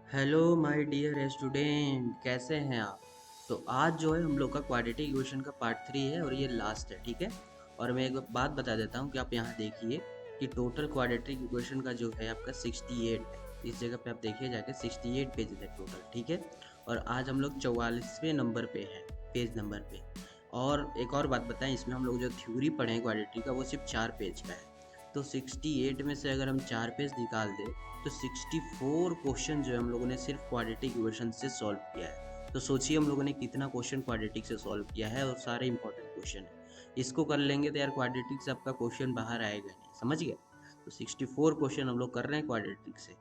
Hello my dear student, कैसे हैं आप। तो आज जो है हम लोग का क्वाड्रेटिक इक्वेशन का पार्ट 3 है और ये लास्ट है, ठीक है। और मैं एक बात बता देता हूँ कि आप यहाँ देखिए कि टोटल क्वाड्रेटिक इक्वेशन का जो है आपका 68 है। इस जगह पे आप देखिए जाके 68 पेजेस है टोटल, ठीक है। और आज हम लोग 44वें नंबर पे हैं, पेज नंबर पे। और एक और बात बताएं, इसमें हम लोग जो थ्योरी पढ़े हैं क्वाड्रेटिक का वो सिर्फ 4 पेज का है। तो 68 में से अगर हम 4 पेज निकाल दें तो 64 क्वेश्चन जो है हम लोगों ने सिर्फ क्वाड्रेटिक इक्वेशन से सॉल्व किया है। तो सोचिए हम लोगों ने कितना क्वेश्चन क्वाड्रेटिक से सॉल्व किया है, और सारे इंपॉर्टेंट क्वेश्चन है। इसको कर लेंगे तो यार क्वाड्रेटिक से आपका क्वेश्चन बाहर आएगा नहीं, समझ गए। तो 64 क्वेश्चन हम लोग कर रहे हैं क्वाड्रेटिक से।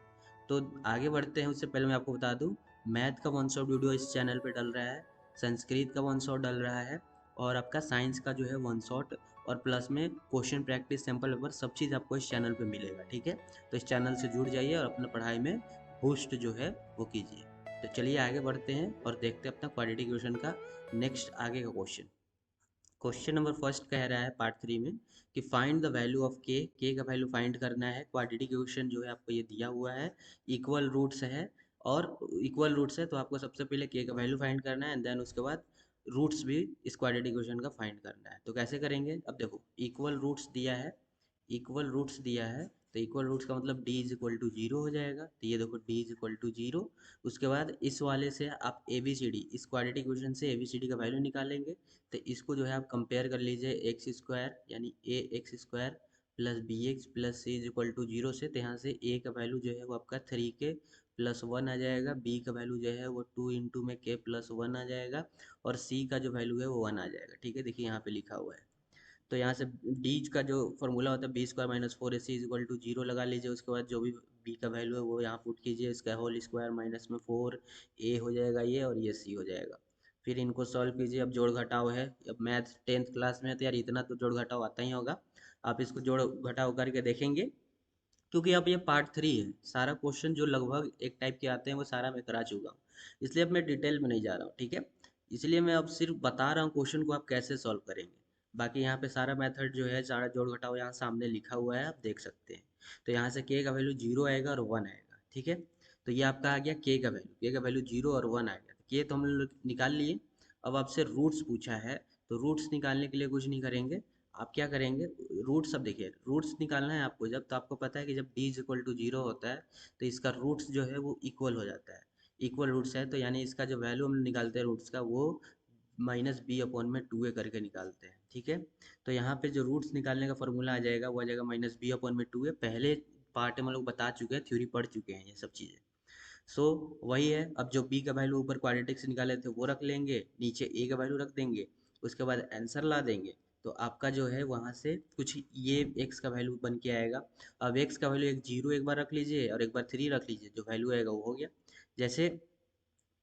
तो आगे बढ़ते हैं, उससे पहले मैं आपको बता दूं, मैथ का वन शॉट वीडियो इस चैनल पे डल रहा है, संस्कृत का वन शॉट डल रहा है, और आपका साइंस का जो है वन शॉट, और प्लस में क्वेश्चन प्रैक्टिस, सैम्पल पेपर, सब चीज़ आपको इस चैनल पे मिलेगा, ठीक है। तो इस चैनल से जुड़ जाइए और अपना पढ़ाई में बूस्ट जो है वो कीजिए। तो चलिए आगे बढ़ते हैं और देखते हैं अपना क्वाड्रेटिक इक्वेशन का नेक्स्ट आगे का क्वेश्चन। क्वेश्चन नंबर फर्स्ट कह रहा है पार्ट 3 में कि फाइंड द वैल्यू ऑफ के का वैल्यू फाइंड करना है। क्वाड्रेटिक इक्वेशन जो है आपको ये दिया हुआ है, इक्वल रूट्स है, और इक्वल रूट्स है तो आपको सबसे पहले के का वैल्यू फाइंड करना है, एंड देन उसके बाद रूट्स भी इस क्वाड्रेटिक इक्वेशन का फाइंड करना है। तो कैसे करेंगे, अब देखो इक्वल रूट्स दिया है, इक्वल रूट्स दिया है, तो इक्वल रूट्स का मतलब d is equal to zero हो जाएगा। तो ये देखो d is equal to zero. उसके बाद इस वाले से आप ए बी सी डी, इस क्वाड्रेटिक इक्वेशन से ए बी सी डी का वैल्यू निकालेंगे। तो इसको जो है आप कंपेयर कर लीजिए एक्स स्क्वायर यानी a x square plus b x plus c is equal to zero से। तो यहाँ से ए का वैल्यू जो है वो आपका 3k प्लस वन आ जाएगा, बी का वैल्यू जो है वो 2 इंटू में k प्लस वन आ जाएगा, और सी का जो वैल्यू है वो वन आ जाएगा, ठीक है। देखिए यहाँ पे लिखा हुआ है। तो यहाँ से डी का जो फॉर्मूला होता है b square minus four a c is equal to zero लगा लीजिए। उसके बाद जो भी बी का वैल्यू है वो यहाँ पुट कीजिए, इसका होल स्क्वायर माइनस में फोर ए हो जाएगा ये, और ये सी हो जाएगा। फिर इनको सॉल्व कीजिए। अब जोड़ घटाव है, अब मैथ 10th क्लास में है तो यार इतना तो जोड़ घटाव आता ही होगा। आप इसको जोड़ घटाव करके देखेंगे, क्योंकि अब ये पार्ट 3 है। सारा क्वेश्चन जो लगभग एक टाइप के आते हैं वो सारा मैं करा चुका हूँ, इसलिए अब मैं डिटेल में नहीं जा रहा हूँ, ठीक है। इसलिए मैं अब सिर्फ बता रहा हूँ क्वेश्चन को आप कैसे सॉल्व करेंगे। बाकी यहाँ पे सारा मेथड जो है, सारा जोड़ घटाव यहाँ सामने लिखा हुआ है, आप देख सकते हैं। तो यहाँ से के का वैल्यू जीरो आएगा और वन आएगा, ठीक है। तो ये आपका आ गया के का वैल्यू जीरो और वन आ गया। के तो हम लोग निकाल लिए। अब आपसे रूट्स पूछा है, तो रूट्स निकालने के लिए कुछ नहीं करेंगे। आप क्या करेंगे, रूट्स, अब देखिए रूट्स निकालना है आपको जब, तो आपको पता है कि जब d is equal to zero होता है तो इसका रूट्स जो है वो इक्वल हो जाता है। इक्वल रूट्स है तो यानी इसका जो वैल्यू हम निकालते हैं रूट्स का, वो माइनस बी अपॉन में टू ए करके निकालते हैं, ठीक है। तो यहाँ पे जो रूट्स निकालने का फॉर्मूला आ जाएगा वो आ जाएगा माइनस बी अपॉन में टू ए। पहले पार्ट में हम लोग बता चुके हैं, थ्योरी पढ़ चुके हैं ये सब चीज़ें। सो वही है। अब जो बी का वैल्यू ऊपर क्वाड्रेटिक से निकाले थे वो रख लेंगे, नीचे ए का वैल्यू रख देंगे, उसके बाद आंसर ला देंगे। तो आपका जो है वहाँ से कुछ ये एक्स का वैल्यू बन के आएगा। अब एक्स का वैल्यू एक जीरो एक बार रख लीजिए और एक बार थ्री रख लीजिए, जो वैल्यू आएगा वो हो गया। जैसे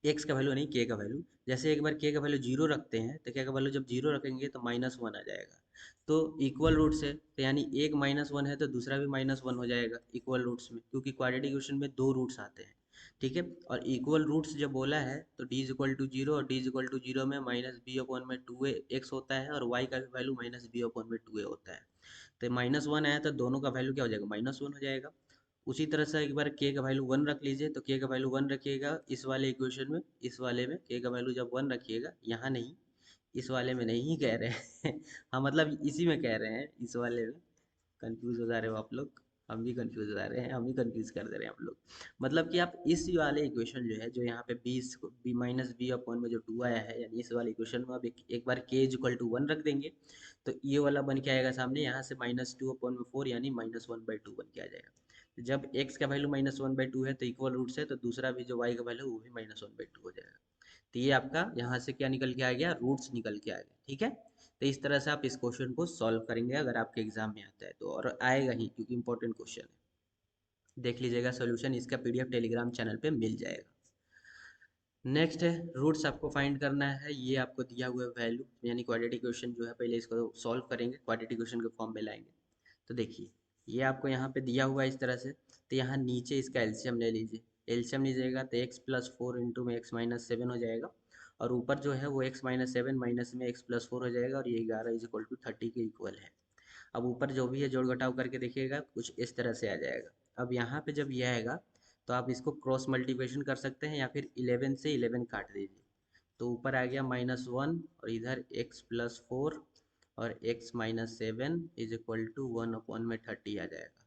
एक्स का वैल्यू नहीं, के का वैल्यू, जैसे एक बार के का वैल्यू जीरो रखते हैं तो के का वैल्यू जब जीरो रखेंगे तो माइनस वन आ जाएगा। तो इक्वल रूट्स है तो यानी एक माइनस वन है तो दूसरा भी माइनस वन हो जाएगा इक्वल रूट्स में, क्योंकि क्वाड्रेटिक इक्वेशन में दो रूट्स आते हैं, ठीक है। और इक्वल रूट्स जब बोला है तो D is equal to zero, और D is equal to zero में माइनस बी अपॉन में टू एक्स होता है, और वाई का वैल्यू माइनस बी अपॉन में टू ए होता है। तो माइनस वन आया तो दोनों का वैल्यू क्या हो जाएगा, माइनस वन हो जाएगा। उसी तरह से एक बार के का वैल्यू वन रख लीजिए, तो के का वैल्यू वन रखिएगा इस वाले इक्वेशन में, इस वाले में के का वैल्यू जब वन रखिएगा, यहाँ नहीं, इस वाले में नहीं कह रहे हैं हाँ मतलब इसी में कह रहे हैं, इस वाले में। कंफ्यूज हो जा रहे हो आप लोग, हम भी कंफ्यूज हो जा रहे हैं, हम भी कंफ्यूज कर दे रहे हैं आप लोग। मतलब कि आप इस वाले इक्वेशन जो है, जो यहाँ पे बी माइनस बी अपॉन में जो टू आया है, यानी इस वाले इक्वेशन में आप एक बार के इज इक्वल टू वन रख देंगे, तो ये वाला बन के आएगा सामने, यहाँ से माइनस टू अपॉन में फोर यानी माइनस वन बाई टू बन के आ जाएगा। तो जब x का value minus one by to है तो इक्वल रूट से, तो दूसरा भी जो y का वैल्यू वो भी माइनस वन बाई टू हो जाएगा। तो ये आपका यहाँ से क्या निकल के आ गया, रूट्स निकल के आ गया, ठीक है। तो इस तरह से आप इस क्वेश्चन को सॉल्व करेंगे अगर आपके एग्जाम में आता है तो, और आएगा ही क्योंकि इंपॉर्टेंट क्वेश्चन है। देख लीजिएगा सोल्यूशन, इसका पीडीएफ टेलीग्राम चैनल पे मिल जाएगा। नेक्स्ट है रूट्स आपको फाइंड करना है। ये आपको दिया हुआ वैल्यू यानी क्वाड्रेटिक इक्वेशन जो है, पहले इसको सॉल्व करेंगे, क्वाड्रेटिक इक्वेशन के फॉर्म में लाएंगे। तो देखिए ये आपको यहाँ पे दिया हुआ है इस तरह से। तो यहाँ नीचे इसका एलसीएम ले लीजिए, एलसीएम लीजिएगा तो एक्स प्लस फोर इंटू में एक्स माइनस सेवन हो जाएगा, और ऊपर जो है वो एक्स माइनस सेवन माइनस में एक्स प्लस फोर हो जाएगा, और ये 11 इज इक्वल टू 30 के इक्वल है। अब ऊपर जो भी है जोड़ घटाव करके देखिएगा कुछ इस तरह से आ जाएगा। अब यहाँ पे जब ये आएगा तो आप इसको क्रॉस मल्टीप्लिकेशन कर सकते हैं या फिर 11 से 11 काट दीजिए। तो ऊपर आ गया -1 और इधर x+4 और x-7 इज इक्वल टू 1/30 आ जाएगा।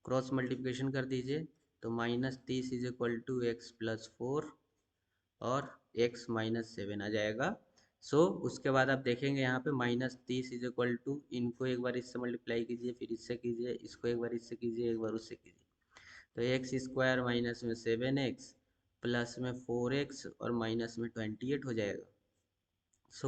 क्रॉस मल्टीप्लिकेशन कर दीजिए तो -30 इज इक्वल टू x+4 और x-7 आ जाएगा। उसके बाद आप देखेंगे यहाँ पे -30 इज इक्वल टू, इनको एक बार इससे मल्टीप्लाई कीजिए, फिर इससे कीजिए, इसको एक बार इससे कीजिए, एक बार उससे कीजिए, तो x² माइनस में 7x प्लस में 4x और माइनस में 28 हो जाएगा।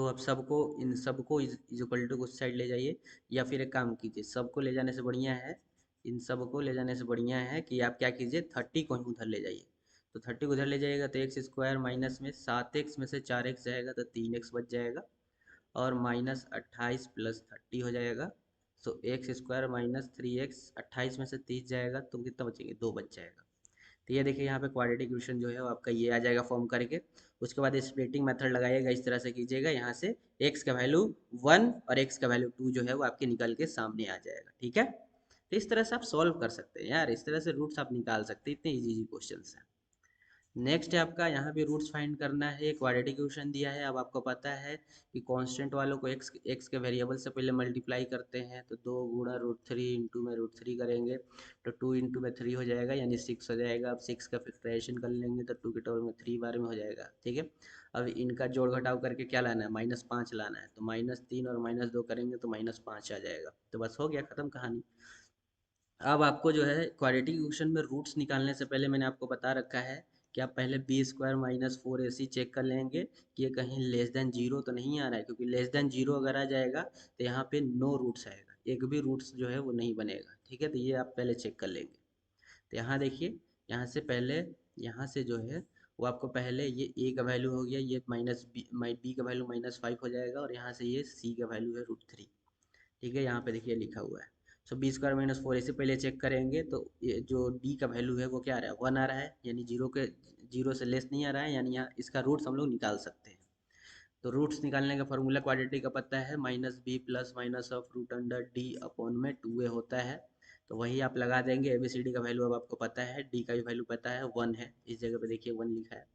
अब सबको, इन सबको इज इक्वल टू उस साइड ले जाइए, या फिर एक काम कीजिए, सबको ले जाने से बढ़िया है, इन सबको ले जाने से बढ़िया है कि आप क्या कीजिए, 30 को उधर ले जाइए। तो 30 को उधर ले जाइएगा तो x² माइनस में 7x में से 4x जाएगा तो 3x बच जाएगा, और -28 प्लस 30 हो जाएगा। x² माइनस 3x, 28 में से 30 जाएगा तो कितना बचेंगे, 2 बच जाएगा। तो ये देखिए यहाँ पे क्वाड्रेटिक इक्वेशन जो है वो आपका ये आ जाएगा फॉर्म करके। उसके बाद स्प्लिटिंग मेथड लगाइएगा, इस तरह से कीजिएगा, यहाँ से x का वैल्यू 1 और x का वैल्यू 2 जो है वो आपके निकल के सामने आ जाएगा। ठीक है, तो इस तरह से आप सॉल्व कर सकते हैं यार, इस तरह से रूट्स आप निकाल सकते हैं, इतने इजी क्वेश्चन हैं। नेक्स्ट है आपका, यहाँ पे रूट्स फाइंड करना है। क्वाड्रेटिक इक्वेशन दिया है, अब आपको पता है कि कांस्टेंट वालों को x के वेरिएबल से पहले मल्टीप्लाई करते हैं, तो 2 गुणा √3 इंटू में √3 करेंगे तो 2 इंटू में 3 हो जाएगा, यानी 6 हो जाएगा। अब 6 का फैक्टराइजेशन कर लेंगे तो 2 के टेबल में 3 बार में हो जाएगा। ठीक है, अब इनका जोड़ घटाव करके क्या लाना है, -5 लाना है, तो -3 और -2 करेंगे तो -5 आ जाएगा। तो बस हो गया, खत्म कहानी। अब आपको जो है क्वाड्रेटिक इक्वेशन में रूट्स निकालने से पहले मैंने आपको बता रखा है कि आप पहले b² माइनस 4ac चेक कर लेंगे कि ये कहीं लेस देन 0 तो नहीं आ रहा है, क्योंकि लेस देन 0 अगर आ जाएगा तो यहाँ पे नो रूट्स आएगा, एक भी रूट्स जो है वो नहीं बनेगा। ठीक है, तो ये आप पहले चेक कर लेंगे। तो यहाँ देखिए, यहाँ से पहले, यहाँ से जो है वो आपको पहले ये a का वैल्यू हो गया, ये b का वैल्यू -5 हो जाएगा, और यहाँ से ये c का वैल्यू है √3। ठीक है, यहाँ पे देखिए लिखा हुआ है। b² माइनस 4 इसे पहले चेक करेंगे तो ये जो d का वैल्यू है वो क्या आ रहा है, 1 आ रहा है, यानी जीरो से लेस नहीं आ रहा है, यानी यहाँ इसका रूट्स हम लोग निकाल सकते हैं। तो रूट्स निकालने का फॉर्मूला क्वाड्रेटिक का पता है, -b plus minus of √d/2a होता है। तो वही आप लगा देंगे, ABCD का वैल्यू अब आपको पता है, d का भी वैल्यू पता है, 1 है, इस जगह पे देखिए 1 लिखा है।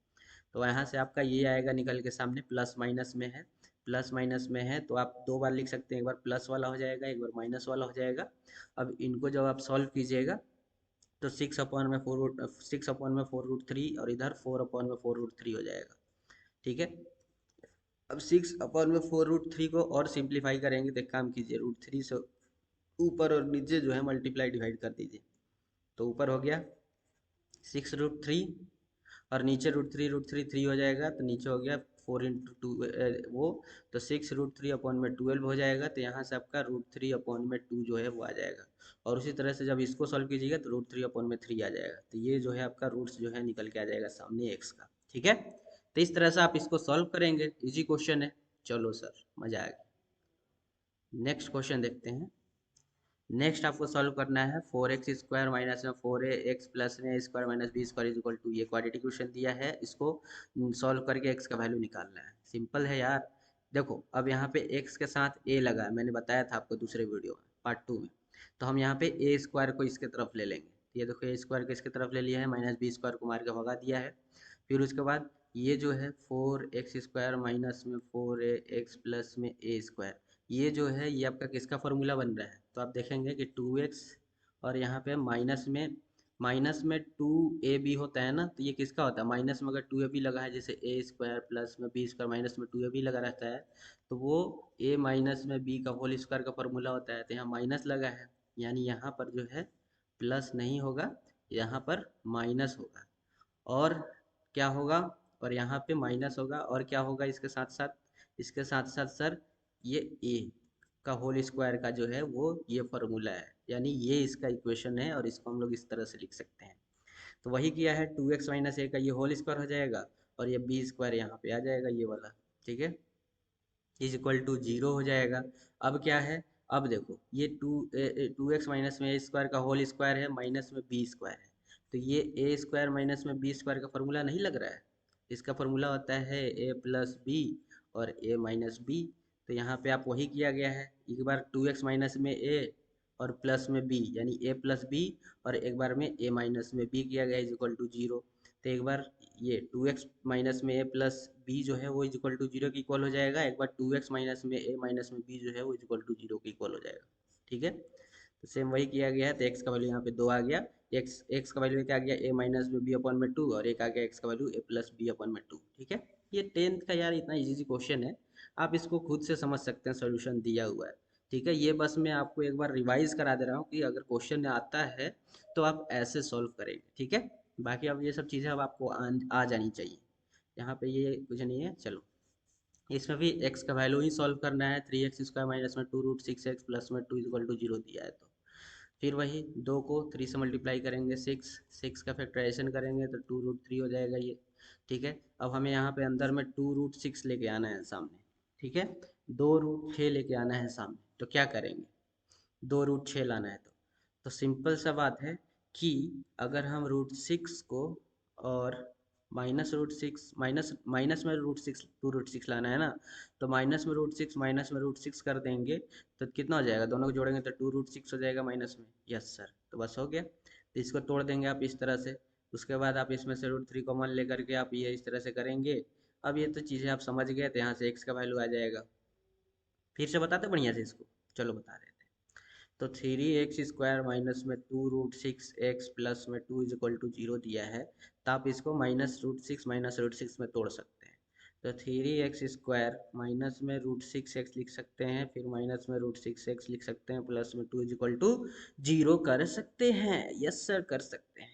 तो यहाँ से आपका ये आएगा निकल के सामने, प्लस माइनस में है, प्लस माइनस में है तो आप दो बार लिख सकते हैं, एक बार प्लस वाला हो जाएगा, एक बार माइनस वाला हो जाएगा। अब इनको जब आप सॉल्व कीजिएगा तो 6/4 और इधर 4/4 हो जाएगा। ठीक है, अब 6/4 को और सिंप्लीफाई करेंगे तो एक काम कीजिए, √3 से ऊपर और नीचे जो है मल्टीप्लाई डिवाइड कर दीजिए, तो ऊपर हो गया 6√3 और नीचे √3 हो जाएगा, तो नीचे हो गया 4 × 2 वो, तो 6√3/12 हो जाएगा। तो यहाँ से आपका √3/2 जो है वो आ जाएगा, और उसी तरह से जब इसको सॉल्व कीजिएगा तो √3/3 आ जाएगा। तो ये जो है आपका रूट्स जो है निकल के आ जाएगा सामने x का। ठीक है, तो इस तरह से आप इसको सॉल्व करेंगे, इजी क्वेश्चन है। चलो सर, मजा आ गया। नेक्स्ट क्वेश्चन देखते हैं। नेक्स्ट आपको सॉल्व करना है 4x² माइनस में 4x प्लस में a² minus b² is equal to, ये क्वाड्रेटिक इक्वेशन दिया है, इसको सॉल्व करके x का वैल्यू निकालना है। सिंपल है यार। देखो, अब यहाँ पे x के साथ a लगा है, मैंने बताया था आपको दूसरे वीडियो में, पार्ट 2 में। तो हम यहाँ पे a² को इसके तरफ ले लेंगे, ये देखो a² को इसके तरफ ले लिया है, माइनस b² को मार के भगा दिया है। फिर उसके बाद ये जो है 4x² माइनस में 4x प्लस में a², ये जो है ये आपका किसका फॉर्मूला बन रहा है, तो आप देखेंगे कि 2x और यहाँ पे माइनस में 2ab होता है ना, तो ये किसका होता है, माइनस में अगर 2ab लगा है, जैसे a² प्लस में b² माइनस में 2ab लगा रहता है, तो वो a माइनस में b का होल स्क्वायर का फॉर्मूला होता है। तो यहाँ माइनस लगा है, यानी यहाँ पर जो है प्लस नहीं होगा, यहाँ पर माइनस होगा, और क्या होगा, और यहाँ पे माइनस होगा, और क्या होगा इसके साथ साथ, इसके साथ साथ सर ये a का होल स्क्वायर का जो है वो ये फॉर्मूला है, यानी ये इसका इक्वेशन है, और इसको हम लोग इस तरह से लिख सकते हैं। तो वही किया है, 2x माइनस a का ये होल स्क्वायर हो जाएगा, और ये b² यहाँ पे आ जाएगा, ये वाला। ठीक है, इज इक्वल टू 0 हो जाएगा। अब क्या है, अब देखो ये 2x माइनस में a² का होल स्क्वायर है, माइनस में b² है, तो ये a² माइनस में b² का फॉर्मूला नहीं लग रहा है, इसका फॉर्मूला होता है a प्लस बी और a माइनस बी। तो यहाँ पे आप वही किया गया है, एक बार 2x माइनस में a और प्लस में बी यानी ए प्लस बी, और एक बार में ए माइनस में बी किया गया इज इक्वल टू जीरो। तो एक बार ये 2x माइनस में ए प्लस बी जो है वो इज इक्वल टू जीरो के इक्वल हो जाएगा, एक बार 2x माइनस में ए माइनस में बी जो है वो इज इक्वल टू जीरो के इक्वल हो जाएगा। ठीक है, तो सेम वही किया गया है। तो x का वैल्यू यहाँ पे 2 आ गया, x का वैल्यू क्या आ गया, a माइनस में बी अपन में 2, और एक आ गया x का वैल्यू a प्लस बी अपन में 2। ठीक है, ये 10th का यार इतना इजी क्वेश्चन है, आप इसको खुद से समझ सकते हैं, सोल्यूशन दिया हुआ है। ठीक है, ये बस मैं आपको एक बार रिवाइज करा दे रहा हूँ कि अगर क्वेश्चन आता है तो आप ऐसे सॉल्व करेंगे। ठीक है, बाकी अब ये सब चीज़ें अब आपको आ जानी चाहिए। यहाँ पे ये कुछ नहीं है। चलो, इसमें भी x का वैल्यू ही सॉल्व करना है, 3x² माइनस में 2√6x प्लस में 2 इक्वल टू जीरो दिया है। तो फिर वही 2 को 3 से मल्टीप्लाई करेंगे, 6 का फैक्टराइजेशन करेंगे तो 2√3 हो जाएगा ये। ठीक है, अब हमें यहाँ पे अंदर में 2√6 लेके आना है सामने। ठीक है, 2√6 लेके आना है सामने, तो क्या करेंगे, 2√6 लाना है तो सिंपल सा बात है कि अगर हम √6 को और -√6 माइनस माइनस में √6 2√6 लाना है ना, तो माइनस में √6 माइनस में √6 कर देंगे तो कितना हो जाएगा, दोनों को जोड़ेंगे तो 2√6 हो जाएगा माइनस में। यस सर, तो बस हो गया। तो इसको तोड़ देंगे आप इस तरह से, उसके बाद आप इसमें से √3 कॉमन लेकर के आप ये इस तरह से करेंगे। अब ये तो चीज़ें आप समझ गए, तो यहाँ से x का वैल्यू आ जाएगा। फिर से बताते बढ़िया से इसको, चलो बता रहे थे। तो 3x² माइनस में 2√6x प्लस में 2 इज इक्वल टू जीरो दिया है, तो आप इसको -√6 में तोड़ सकते हैं। तो 3x² माइनस में √6x लिख सकते हैं, फिर माइनस में √6x लिख सकते हैं, प्लस में 2 इज इक्वल टू जीरो कर सकते हैं। यस सर, कर सकते हैं।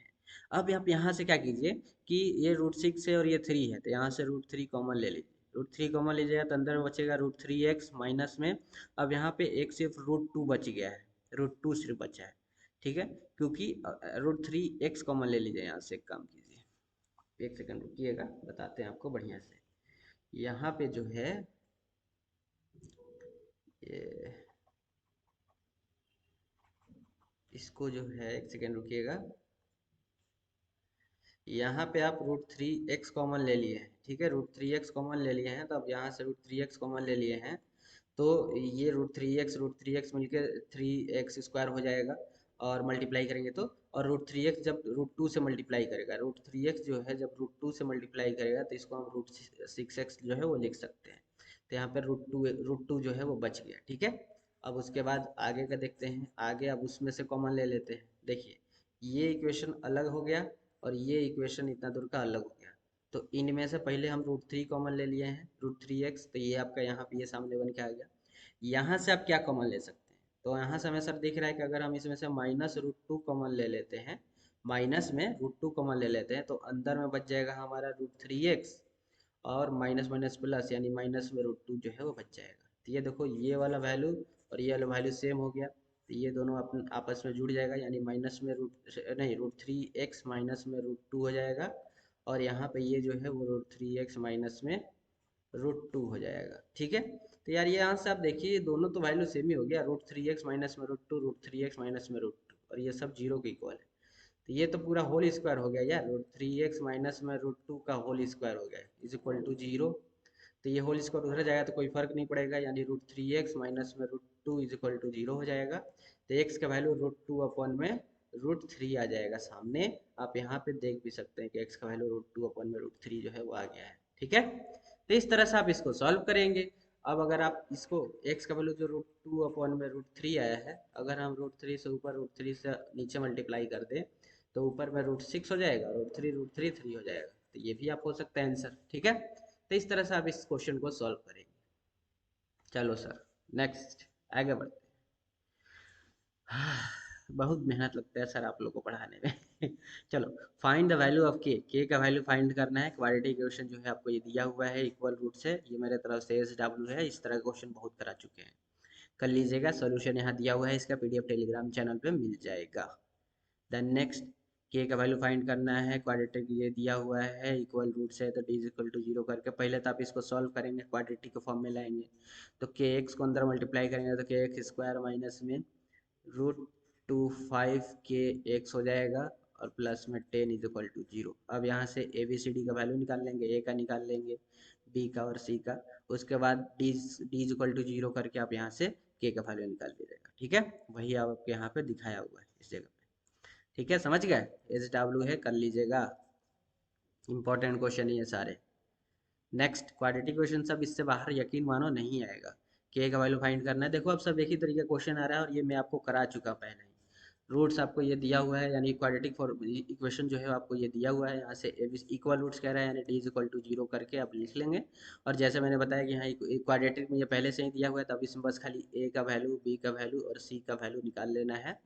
अब आप यहाँ से क्या कीजिए कि ये √6 है और ये 3 है, तो यहाँ से √3 कॉमन ले लीजिए। √3 कॉमन लीजिएगा तो अंदर में बचेगा √3x माइनस में, अब यहाँ पे एक सिर्फ √2 बच गया है, √2 सिर्फ बचा है। ठीक है, क्योंकि √3x कॉमन ले लीजिए, यहाँ से एक काम कीजिए, एक सेकंड रुकिएगा, बताते हैं आपको बढ़िया से। यहाँ पे जो है ये, इसको जो है, एक सेकंड रुकिएगा, यहाँ पे आप √3x कॉमन ले लिए हैं। ठीक है, √3x कॉमन ले लिए हैं, तो अब यहाँ से √3x कॉमन ले लिए हैं, तो ये √3x मिलके 3x² हो जाएगा, और मल्टीप्लाई करेंगे तो, और √3x जब √2 से मल्टीप्लाई करेगा, √3x जो है जब √2 से मल्टीप्लाई करेगा तो इसको हम √6x जो है वो लिख सकते हैं। तो यहाँ पर √2 जो है वो बच गया। ठीक है, अब उसके बाद आगे का देखते हैं, आगे अब उसमें से कॉमन ले लेते हैं। देखिए, ये इक्वेशन अलग हो गया और ये इक्वेशन इतना दूर का अलग हो गया, तो इनमें से पहले हम √3 कॉमन ले लिए हैं, √3x, तो ये आपका यहाँ पे ये सामने बन के आ गया। यहाँ से आप क्या कॉमन ले सकते हैं, तो यहाँ से हमें सर दिख रहा है कि अगर हम इसमें से -√2 कॉमन ले लेते हैं, माइनस में √2 कॉमन ले लेते हैं, तो अंदर में बच जाएगा हमारा √3x, और माइनस माइनस प्लस यानी माइनस में √2 जो है वो बच जाएगा। तो ये देखो, ये वाला वैल्यू और ये वाला वैल्यू सेम हो गया, तो ये दोनों अपन आपस में जुड़ जाएगा, यानी माइनस में √3x माइनस में √2 हो जाएगा, और यहाँ पे ये जो है वो √3x माइनस में √2 हो जाएगा। ठीक है, तो यार ये यहाँ से आप देखिए, दोनों तो वैल्यू सेम ही हो गया, √3x माइनस में √2, √3x माइनस में √2, और ये सब जीरो के इक्वल है। तो ये तो पूरा होल स्क्वायर हो गया यार, √3x माइनस में √2 का होल स्क्वायर हो गया इज इक्वल टू जीरो। तो ये होल स्क्वायर उधर जाएगा तो कोई फर्क नहीं पड़ेगा, यानी √3x माइनस में √2 इज इक्वल टू जीरो हो जाएगा। तो x का वैल्यू √2 अपन में √3 आ जाएगा सामने। आप यहाँ पे देख भी सकते हैं कि x का वैल्यू √2 अपन में √3 जो है वो आ गया है। ठीक है, तो इस तरह से आप इसको सॉल्व करेंगे। अब अगर आप इसको x का वैल्यू जो √2 अपन में √3 आया है, अगर हम √3 से ऊपर √3 से नीचे मल्टीप्लाई कर दें, तो ऊपर में √6 हो जाएगा, √3 3 हो जाएगा, तो ये भी आप हो सकता है आंसर। ठीक है, तो इस तरह से आप इस क्वेश्चन को सॉल्व करेंगे। चलो सर, नेक्स्ट आगे बढ़ते हैं। बहुत मेहनत लगता है सर आप लोग को पढ़ाने में। चलो, फाइंड द वैल्यू ऑफ के का वैल्यू फाइंड करना है। क्वाड्रेटिक इक्वेशन जो है आपको ये दिया हुआ है इक्वल रूट से, ये मेरे तरफ से SW है, इस तरह का क्वेश्चन बहुत करा चुके हैं, कर लीजिएगा। सोल्यूशन यहाँ दिया हुआ है, इसका PDF टेलीग्राम चैनल पे मिल जाएगा। देन नेक्स्ट, के का वैल्यू फाइंड करना है, क्वाड्रेटिक ये दिया हुआ है इक्वल रूट से, तो D is equal to zero करके पहले तो आप इसको सॉल्व करेंगे, क्वाड्रेटिक के फॉर्म में लाएंगे, तो के एक्स को अंदर मल्टीप्लाई करेंगे तो के x² माइनस में √2 5 के x हो जाएगा, और प्लस में 10 इज इक्वल टू जीरो। अब यहाँ से ABCD का वैल्यू निकाल लेंगे, ए का निकाल लेंगे, बी का और सी का। उसके बाद D D is equal to zero करके आप यहाँ से के का वैल्यू निकाल लीजिएगा। ठीक है, वही आपके यहाँ पे दिखाया हुआ है इस जगह पे। ठीक है, समझ गए? एच डब्ल्यू है, कर लीजिएगा, इंपॉर्टेंट क्वेश्चन ही है सारे। नेक्स्ट क्वाड्रेटिक क्वेश्चन सब इससे बाहर यकीन मानो नहीं आएगा। के का वैल्यू फाइंड करना है। देखो अब सब एक ही तरीके क्वेश्चन आ रहा है और ये मैं आपको करा चुका पहले ही। रूट्स आपको ये दिया हुआ है, यानी क्वाड्रेटिक फॉर इक्वेशन जो है आपको ये दिया हुआ है। यहाँ से इक्वल रूट्स कह रहा है, यानी D is equal to zero करके आप लिख लेंगे। और जैसे मैंने बताया कि यहाँ क्वाड्रेटिक में ये पहले से ही दिया हुआ है, तब इसमें बस खाली ए का वैल्यू, बी का वैल्यू और सी का वैल्यू निकाल लेना है।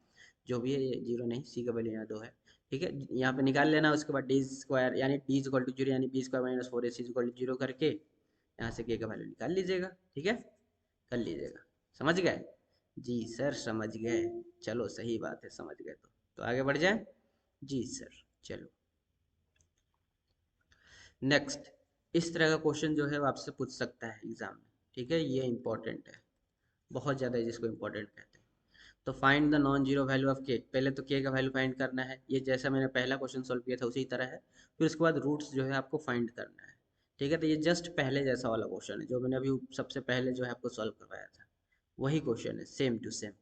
जो भी है, ये जीरो नहीं, सी का वैल्यू यहाँ दो है। ठीक है, यहाँ पे निकाल लेना। उसके बाद डी स्क्वायर यानी D is equal to zero, यानी b square minus four a c is equal to zero करके यहाँ से के का वैल्यू निकाल लीजिएगा। ठीक है, कर लीजिएगा। समझ गए? जी सर समझ गए। चलो सही बात है, समझ गए तो आगे बढ़ जाए। जी सर, चलो नेक्स्ट। इस तरह का क्वेश्चन जो है वो आपसे पूछ सकता है एग्जाम में। ठीक है, ये इंपॉर्टेंट है, बहुत ज़्यादा, जिसको इंपॉर्टेंट कहते हैं। तो find the non zero value of के। पहले तो के का वैल्यू फाइंड करना है, ये जैसा मैंने पहला क्वेश्चन सॉल्व किया था उसी तरह है। फिर उसके बाद रूट्स जो है आपको फाइंड करना है। ठीक है, तो ये जस्ट पहले जैसा वाला क्वेश्चन है जो मैंने अभी सबसे पहले जो है आपको सॉल्व करवाया था, वही क्वेश्चन है, सेम टू सेम।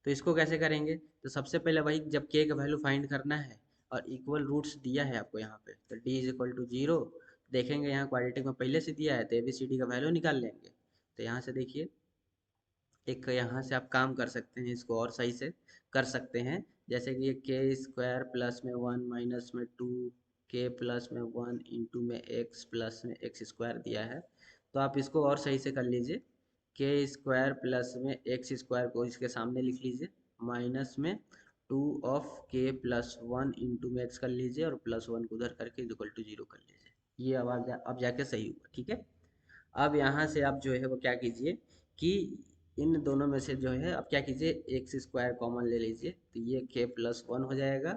तो इसको कैसे करेंगे? तो सबसे पहले वही, जब के का वैल्यू फाइंड करना है और इक्वल रूट्स दिया है आपको यहाँ पे, तो D is equal to zero देखेंगे। यहाँ क्वाड्रेटिक में पहले से दिया है तो ABCD का वैल्यू निकाल लेंगे। तो यहाँ से देखिए, एक यहाँ से आप काम कर सकते हैं, इसको और सही से कर सकते हैं। जैसे कि ये के स्क्वायर प्लस में वन माइनस में टू, के प्लस में वन इंटू में एक्स प्लस में एक्स स्क्वायर दिया है। तो आप इसको और सही से कर लीजिए। के स्क्वायर प्लस में एक्स स्क्वायर को इसके सामने लिख लीजिए, माइनस में टू ऑफ के प्लस वन इंटू में एक्स कर लीजिए और प्लस वन को उधर करके इक्वल टू जीरो कर लीजिए। ये अब जाके सही हुआ। ठीक है, अब यहाँ से आप जो है वो क्या कीजिए कि इन दोनों में से जो है आप क्या कीजिए, एक्स स्क्वायर कॉमन ले लीजिए। तो ये के प्लस वन हो जाएगा,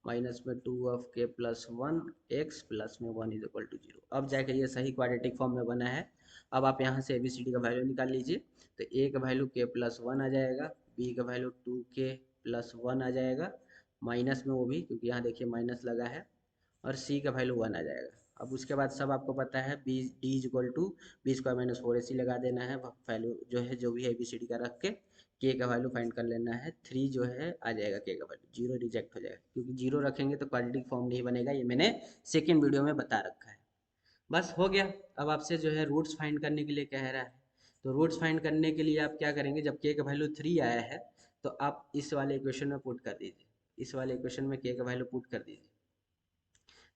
माइनस में टू ऑफ के प्लस वन एक्स प्लस में one is equal to zero. अब जाके ये सही क्वाड्रेटिक फॉर्म में बना है। अब आप यहाँ से ABCD का वैल्यू निकाल लीजिए। तो ए का वैल्यू के प्लस वन आ जाएगा, बी का वैल्यू टू के प्लस वन आ जाएगा, माइनस में वो भी क्योंकि यहाँ देखिए माइनस लगा है, और सी का वैल्यू वन आ जाएगा। अब उसके बाद सब आपको पता है, b D is equal to b square minus four a c लगा देना है। वैल्यू जो है जो भी है ABCD का रख के का वैल्यू फाइंड कर लेना है। थ्री जो है आ जाएगा के का वैल्यू, जीरो रिजेक्ट हो जाएगा क्योंकि जीरो रखेंगे तो क्वाड्रेटिक फॉर्म नहीं बनेगा। ये मैंने सेकेंड वीडियो में बता रखा है। बस हो गया। अब आपसे जो है रूट्स फाइंड करने के लिए कह रहा है। तो रूट्स फाइंड करने के लिए आप क्या करेंगे, जब के का वैल्यू थ्री आया है तो आप इस वाले इक्वेशन में पुट कर दीजिए। इस वाले इक्वेशन में के का वैल्यू पुट कर दीजिए।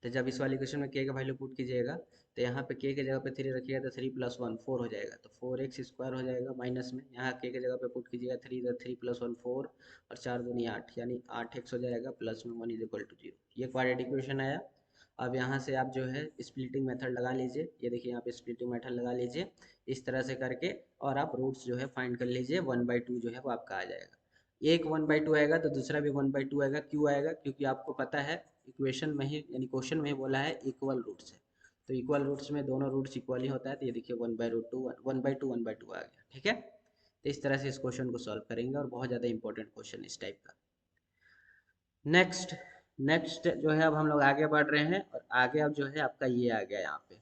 तो जब इस वाले इक्वेशन में के का वैल्यू पुट कीजिएगा तो यहाँ पे के जगह पे थ्री रखिएगा तो थ्री प्लस वन फोर हो जाएगा, तो फोर एक्स स्क्वायर हो जाएगा माइनस में। यहाँ के जगह पे पुट कीजिएगा थ्री, तो थ्री प्लस वन फोर और चार दूनी आठ, यानी आठ एक्स हो जाएगा प्लस में one is equal to zero. ये क्वाड्रेटिक इक्वेशन आया। अब यहाँ से आप जो है स्प्लिटिंग मेथड लगा लीजिए। ये देखिए यहाँ पे स्प्लिटिंग मेथड लगा लीजिए इस तरह से करके, और आप रूट्स जो है फाइंड कर लीजिए। वन बाई टू जो है वो आपका आ जाएगा। एक वन बाई टू आएगा तो दूसरा भी वन बाई टू आएगा। क्यों आएगा? क्योंकि आपको पता है इक्वेशन में ही, यानी क्वेश्चन में ही बोला है इक्वल रूट्स है। तो इक्वल रूट्स में दोनों रूट्स इक्वल ही होता है। तो ये देखिए one by root two, one by two, one by two आ गया। ठीक है, तो इस तरह से इस क्वेश्चन को सॉल्व करेंगे, और बहुत ज़्यादा इंपॉर्टेंट क्वेश्चन इस टाइप का। नेक्स्ट, नेक्स्ट जो है अब हम लोग आगे बढ़ रहे हैं, और आगे अब जो है आपका ये आ गया यहाँ पे।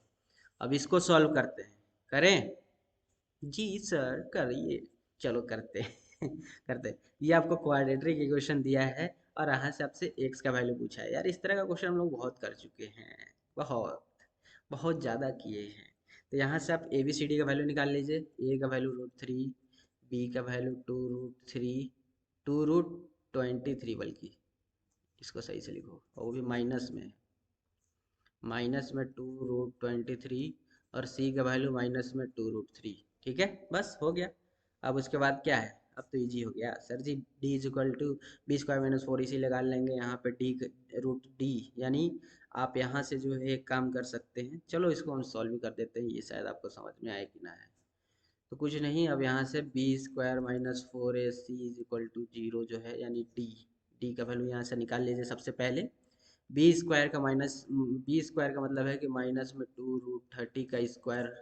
अब इसको सॉल्व करते हैं, करें? जी सर करिए, चलो करते हैं करते हैं। ये आपको क्वाड्रेटिक इक्वेशन दिया है और यहाँ से आपसे एक्स का वैल्यू पूछा है। यार इस तरह का क्वेश्चन हम लोग बहुत कर चुके हैं, बहुत बहुत ज़्यादा किए हैं। तो यहाँ से आप ABCD का वैल्यू निकाल लीजिए। ए का वैल्यू रूट थ्री, बी का value two root three, two root twenty three, बल्कि इसको सही से लिखो, और वो भी माइनस में, माइनस में टू रूट ट्वेंटी थ्री, और सी का वैल्यू माइनस में टू रूट थ्री। ठीक है, बस हो गया। अब उसके बाद क्या है, अब तो इजी हो गया सर जी। D is equal to b square minus four, इसी लगा लेंगे यहाँ पे डी रूट डी, यानी आप यहाँ से जो है एक काम कर सकते हैं। चलो इसको हम सॉल्व भी कर देते हैं, ये शायद आपको समझ में आए कि ना आए। तो कुछ नहीं, अब यहाँ से b square minus four a c is equal to zero जो है, यानी डी, डी का वैल्यू यहाँ से निकाल लीजिए सबसे पहले। बी स्क्वायर का माइनस, बी स्क्वायर का मतलब है कि माइनस में टू रूट थर्टी का स्क्वायर,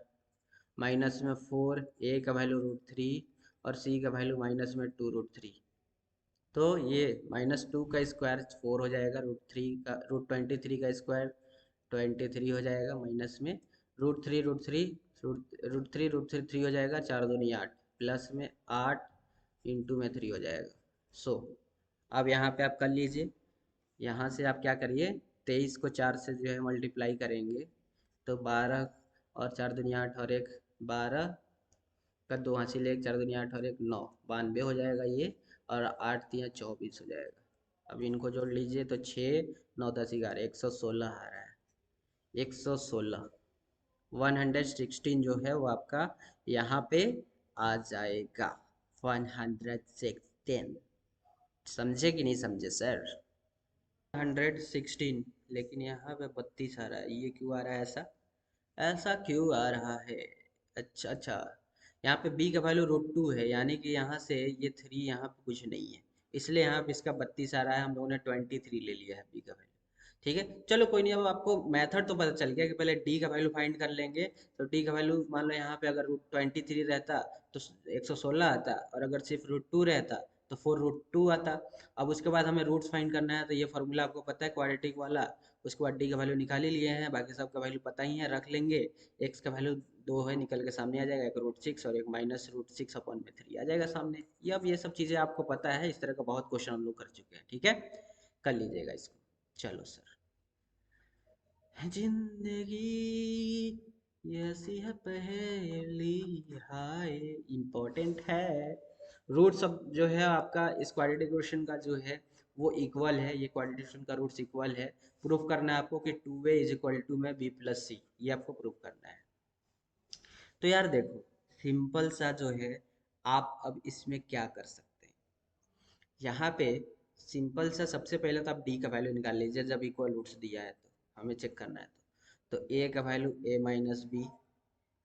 माइनस में फोर, ए का वैल्यू रूट थ्री, और सी का वैल्यू माइनस में टू रूट थ्री। तो ये माइनस टू का स्क्वायर फोर हो जाएगा, रूट थ्री का, रूट ट्वेंटी थ्री का स्क्वायर ट्वेंटी थ्री हो जाएगा, माइनस में रूट थ्री रूट थ्री हो जाएगा, 4 दूनी 8, प्लस में 8 इंटू में 3 हो जाएगा। सो अब यहाँ पे आप कर लीजिए, यहाँ से आप क्या करिए, 23 को 4 से जो है मल्टीप्लाई करेंगे तो 12, और 4 दूनी 8 और एक 12 का 2 हासिल, एक 4 दूनी 8 और एक 9, 92 हो जाएगा ये, और 8 3 24 हो जाएगा। अब इनको जोड़ लीजिए तो 6 9 10 11, 116 आ रहा है। 116, 116 जो है वो आपका यहाँ पे आ जाएगा। 116, समझे कि नहीं समझे सर? 116, लेकिन यहाँ पे 32 आ रहा है, ये क्यों आ रहा है ऐसा? ऐसा क्यों आ रहा है? अच्छा अच्छा, यहाँ पे b का वैल्यू रूट 2 है, यानी कि यहाँ से ये 3 यहाँ पे कुछ नहीं है, इसलिए यहाँ पे इसका 32 आ रहा है। हम लोगों ने 23 ले लिया है b का वैल्यू। ठीक है, चलो कोई नहीं, अब आपको मेथड तो पता चल गया कि पहले d का वैल्यू फाइंड कर लेंगे। तो d का वैल्यू मान लो यहाँ पे अगर रूट 23 रहता तो 116 आता, और अगर सिर्फ रूट 2 रहता तो 4√2 आता। अब उसके बाद हमें रूट्स फाइंड करना है, तो ये फार्मूला आपको पता है क्वाड्रेटिक वाला। उसके बाद डी का वैल्यू निकाल ही लिए हैं, बाकी सब का वैल्यू पता ही है, रख लेंगे। एक्स का वैल्यू 2 है, निकल के सामने आ जाएगा, एक रूट 6 और एक -√6/3 आ जाएगा सामने। ये अब ये सब चीज़ें आपको पता है, इस तरह का बहुत क्वेश्चन हम लोग कर चुके हैं। ठीक है, कर लीजिएगा इसको। चलो सर, जिंदगी ये ऐसी है पहेली, हाय इम्पोर्टेंट है। रूट सब जो है आपका इस क्वाड्रेटिक इक्वेशन का जो है वो इक्वल है, ये क्वाड्रेटिक इक्वेशन का रूट्स इक्वल है। प्रूफ करना है आपको कि 2a इज इक्वल टू में b+c, ये आपको प्रूफ करना है। तो यार देखो, सिंपल सा जो है, आप अब इसमें क्या कर सकते हैं, यहाँ पे सिंपल सा सबसे पहले तो आप d का वैल्यू निकाल लीजिए, जब इक्वल रूट्स दिया है तो हमें चेक करना है। तो a का value a minus b,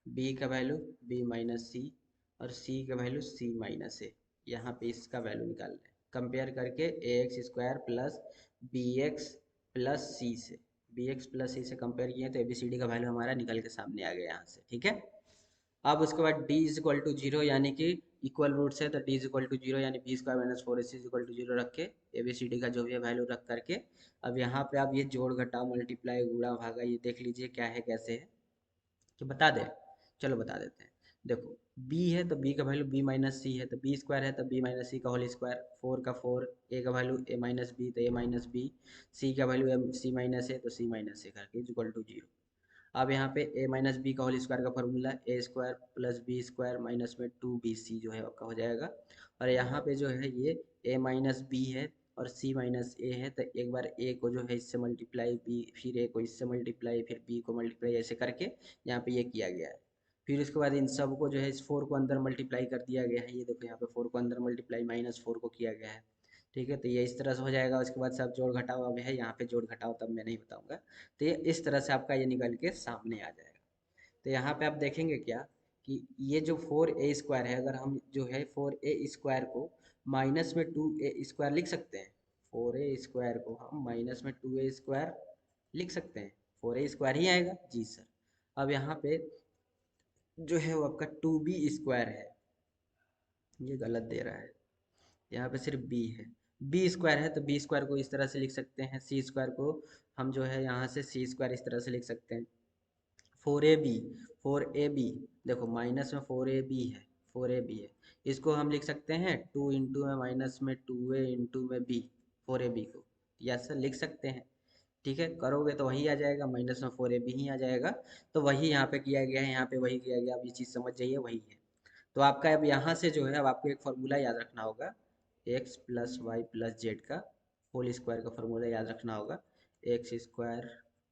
b का वैल्यू b माइनस सी, और c का वैल्यू c माइनस ए। यहाँ पे इसका वैल्यू निकालना है कंपेयर करके ax² plus b x plus c से। बी एक्स प्लस सी से कंपेयर किए तो ABCD का वैल्यू हमारा निकल के सामने आ गया यहाँ से। ठीक है, अब उसके बाद d इज इक्वल टू 0, यानी कि इक्वल रूट्स है तो d इज इक्वल टू 0, यानी b² minus 4ac is equal to 0 रख के ABCD का जो भी वैल्यू रख करके, अब यहाँ पे आप ये जोड़ घटाव मल्टीप्लाई गुणा भागा ये देख लीजिए क्या है कैसे है, कि बता दें। चलो बता देते हैं। देखो, b है तो b का वैल्यू b माइनस सी है, तो b² है तो b माइनस सी का होल स्क्वायर, 4 का 4, a का वैल्यू a माइनस बी तो a माइनस बी, c का वैल्यू c माइनस है तो c माइनस ए करके इज इक्वल टू 0। अब यहाँ पे a माइनस बी का होल स्क्वायर का formula a² plus b² minus में 2bc जो है आपका हो जाएगा। और यहाँ पे जो है ये a माइनस बी है और c माइनस ए है, तो एक बार a को जो है इससे मल्टीप्लाई, b फिर a को इससे मल्टीप्लाई, फिर b को मल्टीप्लाई, ऐसे करके यहाँ पे ये किया गया है। फिर उसके बाद इन सब को जो है इस 4 को अंदर मल्टीप्लाई कर दिया गया है, ये देखो यहाँ पे 4 को अंदर मल्टीप्लाई -4 को किया गया है। ठीक है, तो ये इस तरह से हो जाएगा। उसके बाद सब जोड़ घटाव अब है, यहाँ पे जोड़ घटाव तब मैं नहीं बताऊंगा। तो ये इस तरह से आपका ये निकल के सामने आ जाएगा। तो यहाँ पे आप देखेंगे क्या, कि ये जो 4a² है, अगर हम जो है 4a² को माइनस में 2a² लिख सकते हैं। 4a² को हम माइनस में 2a² लिख सकते हैं, 4a² ही आएगा जी सर। अब यहाँ पे जो है वो आपका 2b² है, ये गलत दे रहा है, यहाँ पे सिर्फ b है। b² है तो b² को इस तरह से लिख सकते हैं, c² को हम जो है यहाँ से c² इस तरह से लिख सकते हैं। 4ab, 4ab, देखो माइनस में 4ab है, 4ab है, इसको हम लिख सकते हैं 2 इंटू में माइनस में 2a इंटू में b, 4ab को ऐसा लिख सकते हैं। ठीक है, करोगे तो वही आ जाएगा, माइनस में 4ab ही आ जाएगा। तो वही यहाँ पे किया गया है, यहाँ पे वही किया गया, अब ये चीज़ समझ जाइए वही है। तो आपका अब यहाँ से जो है, अब आपको एक फार्मूला याद रखना होगा, x plus y plus z का होल स्क्वायर का फार्मूला याद रखना होगा। x²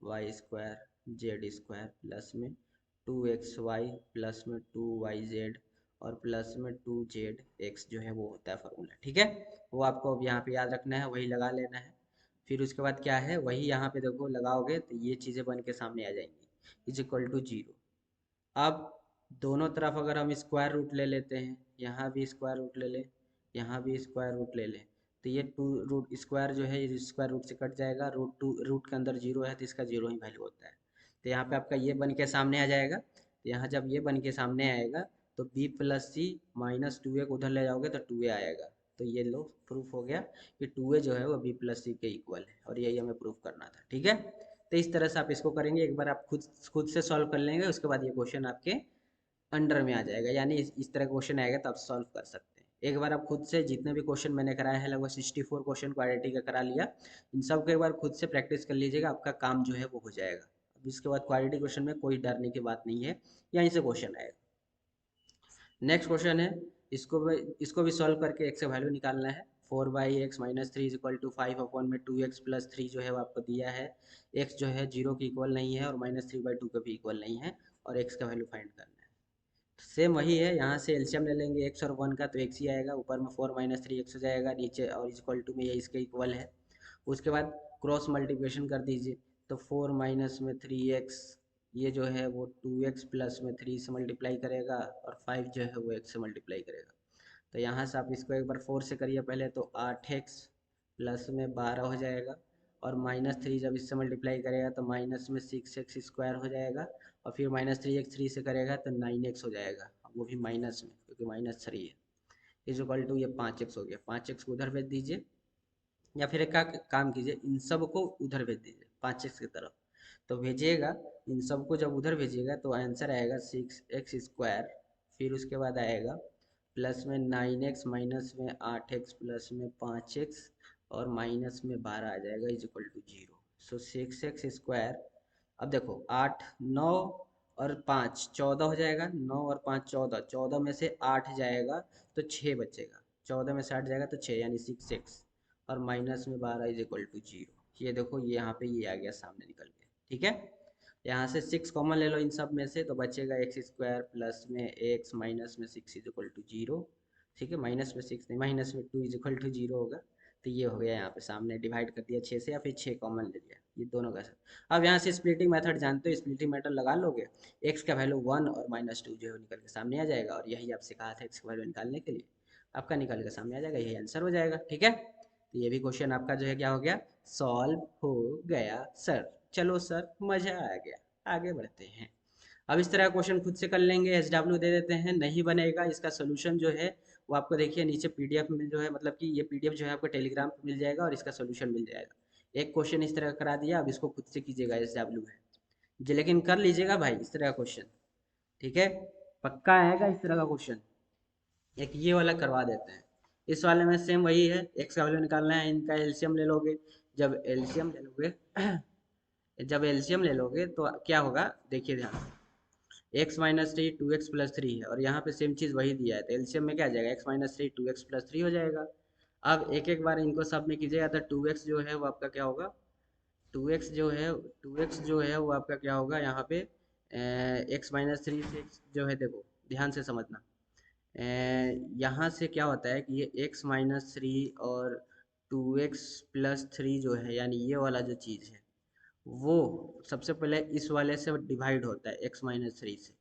y² z² प्लस में 2xy प्लस में 2yz और प्लस में 2zx जो है वो होता है फार्मूला। ठीक है, वो आपको अब यहाँ पे याद रखना है, वही लगा लेना है। फिर उसके बाद क्या है, वही यहाँ पे देखो लगाओगे तो ये चीज़ें बन के सामने आ जाएंगी, इज इक्वल टू 0। अब दोनों तरफ अगर हम स्क्वायर रूट ले लेते हैं, यहाँ भी स्क्वायर रूट ले लें, यहाँ भी स्क्वायर रूट ले लें, तो ये 2 रूट स्क्वायर जो है ये स्क्वायर रूट से कट जाएगा, रूट के अंदर 0 है तो इसका 0 ही वैल्यू होता है। तो यहाँ पे आपका ये बन के सामने आ जाएगा। तो यहाँ जब ये बन के सामने आएगा तो b+c माइनस 2a को उधर ले जाओगे तो 2a आएगा। तो ये लो प्रूफ हो गया कि 2a जो है वो b+c के इक्वल है, और यही हमें प्रूफ करना था। ठीक है, तो इस तरह से आप इसको करेंगे, एक बार आप खुद खुद से सॉल्व कर लेंगे, उसके बाद ये क्वेश्चन आपके अंडर में आ जाएगा, यानी इस तरह का क्वेश्चन आएगा तो आप सॉल्व कर सकते हैं। एक बार आप खुद से जितने भी क्वेश्चन मैंने कराया है, लगभग 64 क्वेश्चन क्वाड्रेटिक का करा लिया, इन सब को एक बार खुद से प्रैक्टिस कर लीजिएगा, आपका काम जो है वो हो जाएगा। अब इसके बाद क्वाड्रेटिक क्वेश्चन में कोई डरने की बात नहीं है, यहीं से क्वेश्चन आएगा। नेक्स्ट क्वेश्चन है, इसको भी सॉल्व करके एक्स का वैल्यू निकालना है। 4/x-3 is equal to 5/2x+3 जो है वो आपको दिया है। एक्स जो है 0 के इक्वल नहीं है और -3/2 के भी इक्वल नहीं है, और एक्स का वैल्यू फाइंड करना है। सेम वही है, यहाँ से एलसीएम ले लेंगे एक्स और 1 का, तो एक्स ही आएगा, ऊपर में 4-3 एक्स हो जाएगा, नीचे और इक्वल टू में ये इसके इक्वल है। उसके बाद क्रॉस मल्टीप्लिकेशन कर दीजिए, तो 4 माइनस में 3x, ये जो है वो 2x प्लस में 3 से मल्टीप्लाई करेगा, और 5 जो है वो x से मल्टीप्लाई करेगा। तो यहाँ से आप इसको एक बार 4 से करिए पहले, तो 8x प्लस में 12 हो जाएगा, और -3 जब इससे मल्टीप्लाई करेगा तो माइनस में 6x स्क्वायर हो जाएगा, और फिर -3x 3 से करेगा तो 9x हो जाएगा, वो भी माइनस में, क्योंकि -3 है। इज इक्वल टू ये 5x हो गया, 5x को उधर भेज दीजिए, या फिर एक काम कीजिए, इन सब को उधर भेज दीजिए 5x की तरफ। तो भेजिएगा, इन सब को जब उधर भेजिएगा तो आंसर आएगा 6x स्क्वायर, फिर उसके बाद आएगा प्लस में 9x, माइनस में 8x, प्लस में 5x, और माइनस में 12 आ जाएगा, is equal to 0। So 6x square, अब देखो 8 9 और 5 14 हो जाएगा, 9 और 5 14, 14 में से 8 जाएगा तो 6 बचेगा, 14 में से 8 जाएगा तो 6, यानी 6x, और माइनस में 12 इज इक्वल टू 0। ये देखो, ये यहाँ पे ये आ गया सामने निकल के, ठीक है। यहाँ से 6 कॉमन ले लो इन सब में से, तो बचेगा एक्स स्क्वायर प्लस में एक्स माइनस में 6 इज इक्वल टू 0, ठीक है। माइनस में 6 नहीं, माइनस में 2 इज इक्वल टू 0 होगा। तो ये हो गया, यहाँ पे सामने डिवाइड कर दिया 6 से, या फिर 6 कॉमन ले लिया, ये दोनों का साथ। अब यहाँ से स्प्लिटिंग मेथड जानते हो, स्प्लिटिंग मेथड लगा लोगे, एक्स का वैल्यू 1 और -2 जो है निकल के सामने आ जाएगा, और यही आपसे कहा था एक्स का वैल्यू निकालने के लिए, आपका निकल के सामने आ जाएगा, यही आंसर हो जाएगा, ठीक है। तो ये भी क्वेश्चन आपका जो है क्या हो गया, सॉल्व हो गया सर। चलो सर, मजा आ गया, आगे बढ़ते हैं। अब इस तरह क्वेश्चन खुद से कर लेंगे, SW दे देते हैं, नहीं बनेगा, इसका सोल्यूशन जो है वो आपको देखिए नीचे पीडीएफ में जो है, मतलब कि ये पीडीएफ जो है आपको टेलीग्राम पे मिल जाएगा, और इसका सोल्यूशन मिल जाएगा। एक क्वेश्चन इस तरह करा दिया, अब इसको खुद से कीजिएगा, SW है जी, लेकिन कर लीजिएगा भाई इस तरह का क्वेश्चन, ठीक है। पक्का आएगा इस तरह का क्वेश्चन। एक ये वाला करवा देते हैं, इस वाले में सेम वही है, एक्स का वैल्यू निकालना है, इनका एलसीएम ले लोगे। जब एलसीएम ले लोगे जब एलसीएम ले लोगे तो क्या होगा, देखिए ध्यान से, x-3 2x+3 है, और यहाँ पे सेम चीज़ वही दिया है, तो एलसीएम में क्या आ जाएगा, x-3 2x+3 हो जाएगा। अब एक एक बार इनको सब में कीजिएगा, तो 2x जो है वो आपका क्या होगा, 2x जो है वो आपका क्या होगा, यहाँ पे x-3 से जो है, देखो ध्यान से समझना, यहाँ से क्या होता है कि ये x-3 और 2x+3 जो है, यानी ये वाला जो चीज़ है वो सबसे पहले इस वाले से डिवाइड होता है x-3 से,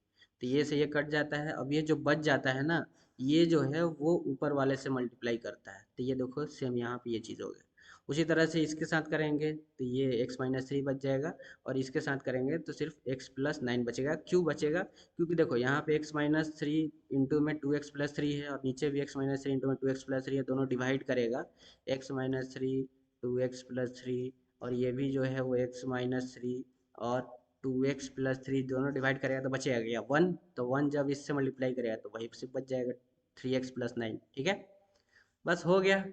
तो ये से ये कट जाता है। अब ये जो बच जाता है ना, ये जो है वो ऊपर वाले से मल्टीप्लाई करता है, तो ये देखो सेम यहाँ पे ये चीज़ हो गई। उसी तरह से इसके साथ करेंगे तो ये x-3 बच जाएगा, और इसके साथ करेंगे तो सिर्फ x+9 बचेगा। क्यों बचेगा, क्योंकि देखो यहाँ पे x-3 इंटू में 2x+3 है, और नीचे भी x-3 इंटू में 2x+3 है, दोनों डिवाइड करेगा, x-3 2x+3, और ये भी जो है वो x-3 और 2x+3 दोनों डिवाइड करेगा तो बचेगा क्या, 1, तो 1 जब इससे मल्टीप्लाई करेगा तो वही से बच जाएगा 3x+9, ठीक है। बस हो गया।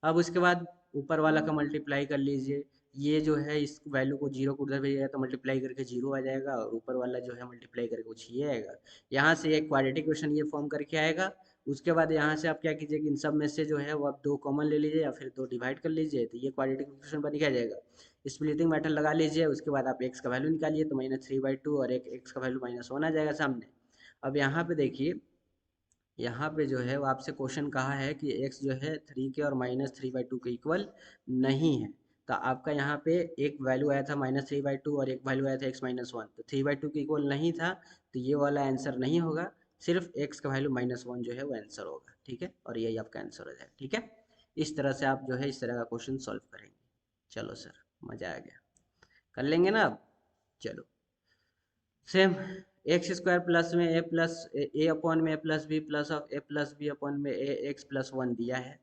अब उसके बाद ऊपर वाला का मल्टीप्लाई कर लीजिए, ये जो है इस वैल्यू को 0 को उधर भेजिएगा तो मल्टीप्लाई करके 0 आ जाएगा, और ऊपर वाला जो है मल्टीप्लाई करके कुछ ये आएगा। यहाँ से एक क्वाड्रेटिक इक्वेशन ये फॉर्म करके आएगा। उसके बाद यहाँ से आप क्या कीजिए कि इन सब में से जो है वो आप 2 कॉमन ले लीजिए, या फिर 2 डिवाइड कर लीजिए, तो ये क्वाड्रेटिक इक्वेशन बन के आ जाएगा। स्प्लिटिंग मेथड लगा लीजिए, उसके बाद आप एक्स का वैल्यू निकालिए, तो -3/2 और एक एक्स का वैल्यू -1 आ जाएगा सामने। अब यहाँ पे देखिए, यहाँ पे जो है वो आपसे क्वेश्चन कहा है कि x जो है 3 के और -3/2 के इक्वल नहीं है, तो आपका यहाँ पे एक वैल्यू आया था -3/2 और एक वैल्यू आया था x-1, तो 3/2 के इक्वल नहीं था, तो ये वाला आंसर नहीं होगा, सिर्फ x का वैल्यू -1 जो है वो आंसर होगा, ठीक है, और यही आपका आंसर हो जाएगा, ठीक है। इस तरह से आप जो है इस तरह का क्वेश्चन सॉल्व करेंगे। चलो सर, मज़ा आ गया, कर लेंगे ना अब। चलो सेम, x² प्लस में a अपॉन में a+b plus of a+b upon में a x+1 दिया है।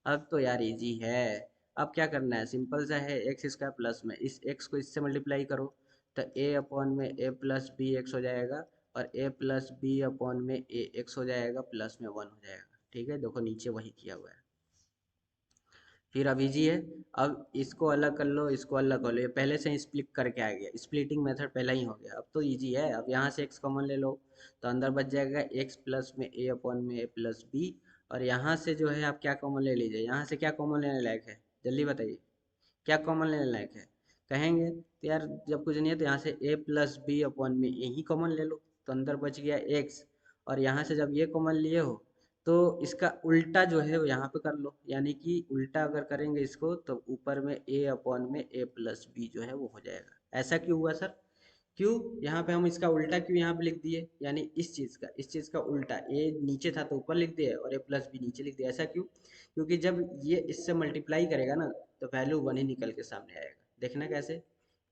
अब तो यार इजी है, अब क्या करना है, सिंपल सा है, एक्स स्क्वायर प्लस में इस एक्स को इससे मल्टीप्लाई करो, तो ए अपॉन में ए प्लस बी एक्स हो जाएगा, और ए प्लस बी अपॉन में ए एक्स हो जाएगा, प्लस में वन हो जाएगा। ठीक है, देखो नीचे वही किया हुआ है। फिर अब इजी है, अब इसको अलग कर लो, इसको अलग कर लो, ये पहले से ही स्प्लिट करके आ गया, स्प्लिटिंग मेथड पहला ही हो गया। अब तो इजी है, अब यहाँ से एक्स कॉमन ले लो, तो अंदर बच जाएगा एक्स प्लस में ए अपॉन में ए प्लस बी, और यहाँ से जो है आप क्या कॉमन ले लीजिए, यहाँ से क्या कॉमन लेने लायक है, जल्दी बताइए क्या कॉमन लेने लायक है। कहेंगे तो यार जब कुछ नहीं है तो यहाँ से ए प्लस बी अपॉन में ए ही कॉमन ले लो, तो अंदर बच गया एक्स, और यहाँ से जब ये कॉमन लिए हो तो इसका उल्टा जो है वो यहाँ पे कर लो, यानी कि उल्टा अगर करेंगे इसको तो ऊपर में ए अपॉन में ए प्लस बी जो है वो हो जाएगा। ऐसा क्यों हुआ सर, क्यों यहाँ पे हम इसका उल्टा क्यों यहाँ पे लिख दिए, यानी इस चीज़ का उल्टा, ए नीचे था तो ऊपर लिख दिया और ए प्लस बी नीचे लिख दिया, ऐसा क्यों, क्योंकि जब ये इससे मल्टीप्लाई करेगा ना तो वैल्यू वन ही निकल के सामने आएगा। देखना कैसे,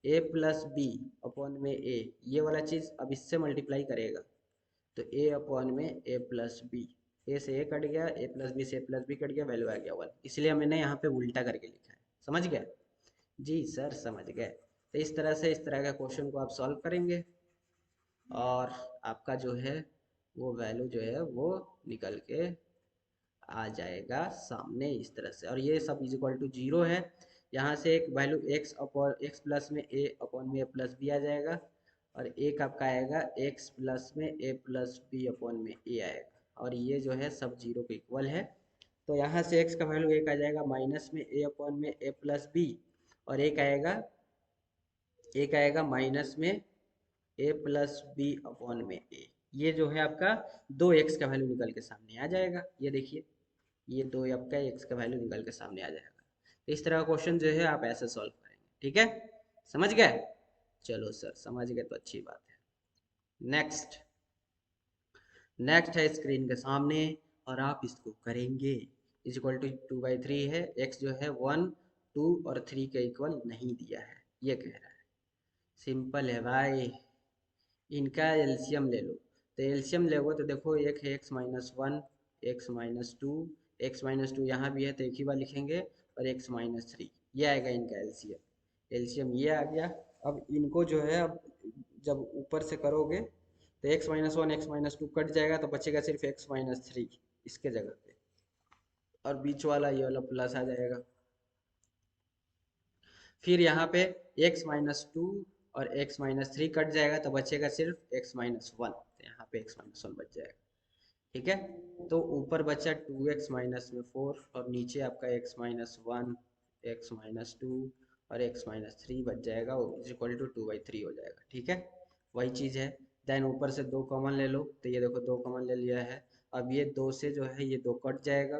ए प्लस बी अपॉन में ए, ये वाला चीज़ अब इससे मल्टीप्लाई करेगा तो ए अपॉन में ए प्लस बी, ए से ए कट गया, ए प्लस बी से ए प्लस बी कट गया, वैल्यू आ गया वन, इसलिए मैंने यहाँ पे उल्टा करके लिखा है। समझ गया, जी सर समझ गए। तो इस तरह से इस तरह का क्वेश्चन को आप सॉल्व करेंगे और आपका जो है वो वैल्यू जो है वो निकल के आ जाएगा सामने इस तरह से, और ये सब इज इक्वल टू जीरो है। यहाँ से एक value x upon x plus में ए अपॉन में ए प्लस बी आ जाएगा, और एक आपका आएगा एक्स प्लस में ए प्लस बी अपॉन में ए आएगा, और ये जो है सब जीरो के इक्वल है। तो यहाँ से एक्स का वैल्यू एक आ जाएगा माइनस में ए अपॉन में ए प्लस बी, और एक आएगा माइनस में ए प्लस बी अपॉन में ए, ये जो है आपका दो एक्स का वैल्यू निकल के सामने आ जाएगा। ये देखिए ये दो आपका एक्स का वैल्यू निकल के सामने आ जाएगा। तो इस तरह का क्वेश्चन जो है आप ऐसे सॉल्व करेंगे। ठीक है, समझ गए, चलो सर समझ गए तो अच्छी बात है। नेक्स्ट नेक्स्ट है स्क्रीन के सामने, और आप इसको करेंगे, इज इक्वल टू 2/3 है, एक्स जो है 1 2 और 3 के इक्वल नहीं दिया है, ये कह रहा है। सिंपल है भाई, इनका एलसीएम ले लो, तो एलसीएम लेगो तो देखो एक है x minus one, x minus two, x minus to यहाँ भी है तो एक ही बार लिखेंगे, और एक्स माइनस थ्री, ये आएगा इनका एलसीएम। एलसीएम ये आ गया। अब इनको जो है अब जब ऊपर से करोगे तो x minus one x minus to cut जाएगा, तो बचेगा सिर्फ एक्स माइनस थ्री इसके जगह पे, और बीच वाला ये वाला प्लस आ जाएगा। फिर यहाँ पे x माइनस टू और x माइनस थ्री कट जाएगा, तो बचेगा सिर्फ x माइनस वन, तो यहाँ पे x माइनस वन बच जाएगा। ठीक है, तो ऊपर बचा 2x माइनस में 4, और नीचे आपका x minus one, x minus to और x माइनस थ्री बच जाएगा, इज इक्वल टू 2/3 हो जाएगा। ठीक है, वही चीज़ है। देन ऊपर से दो कॉमन ले लो, तो ये देखो दो कॉमन ले लिया है। अब ये दो से जो है ये दो कट जाएगा,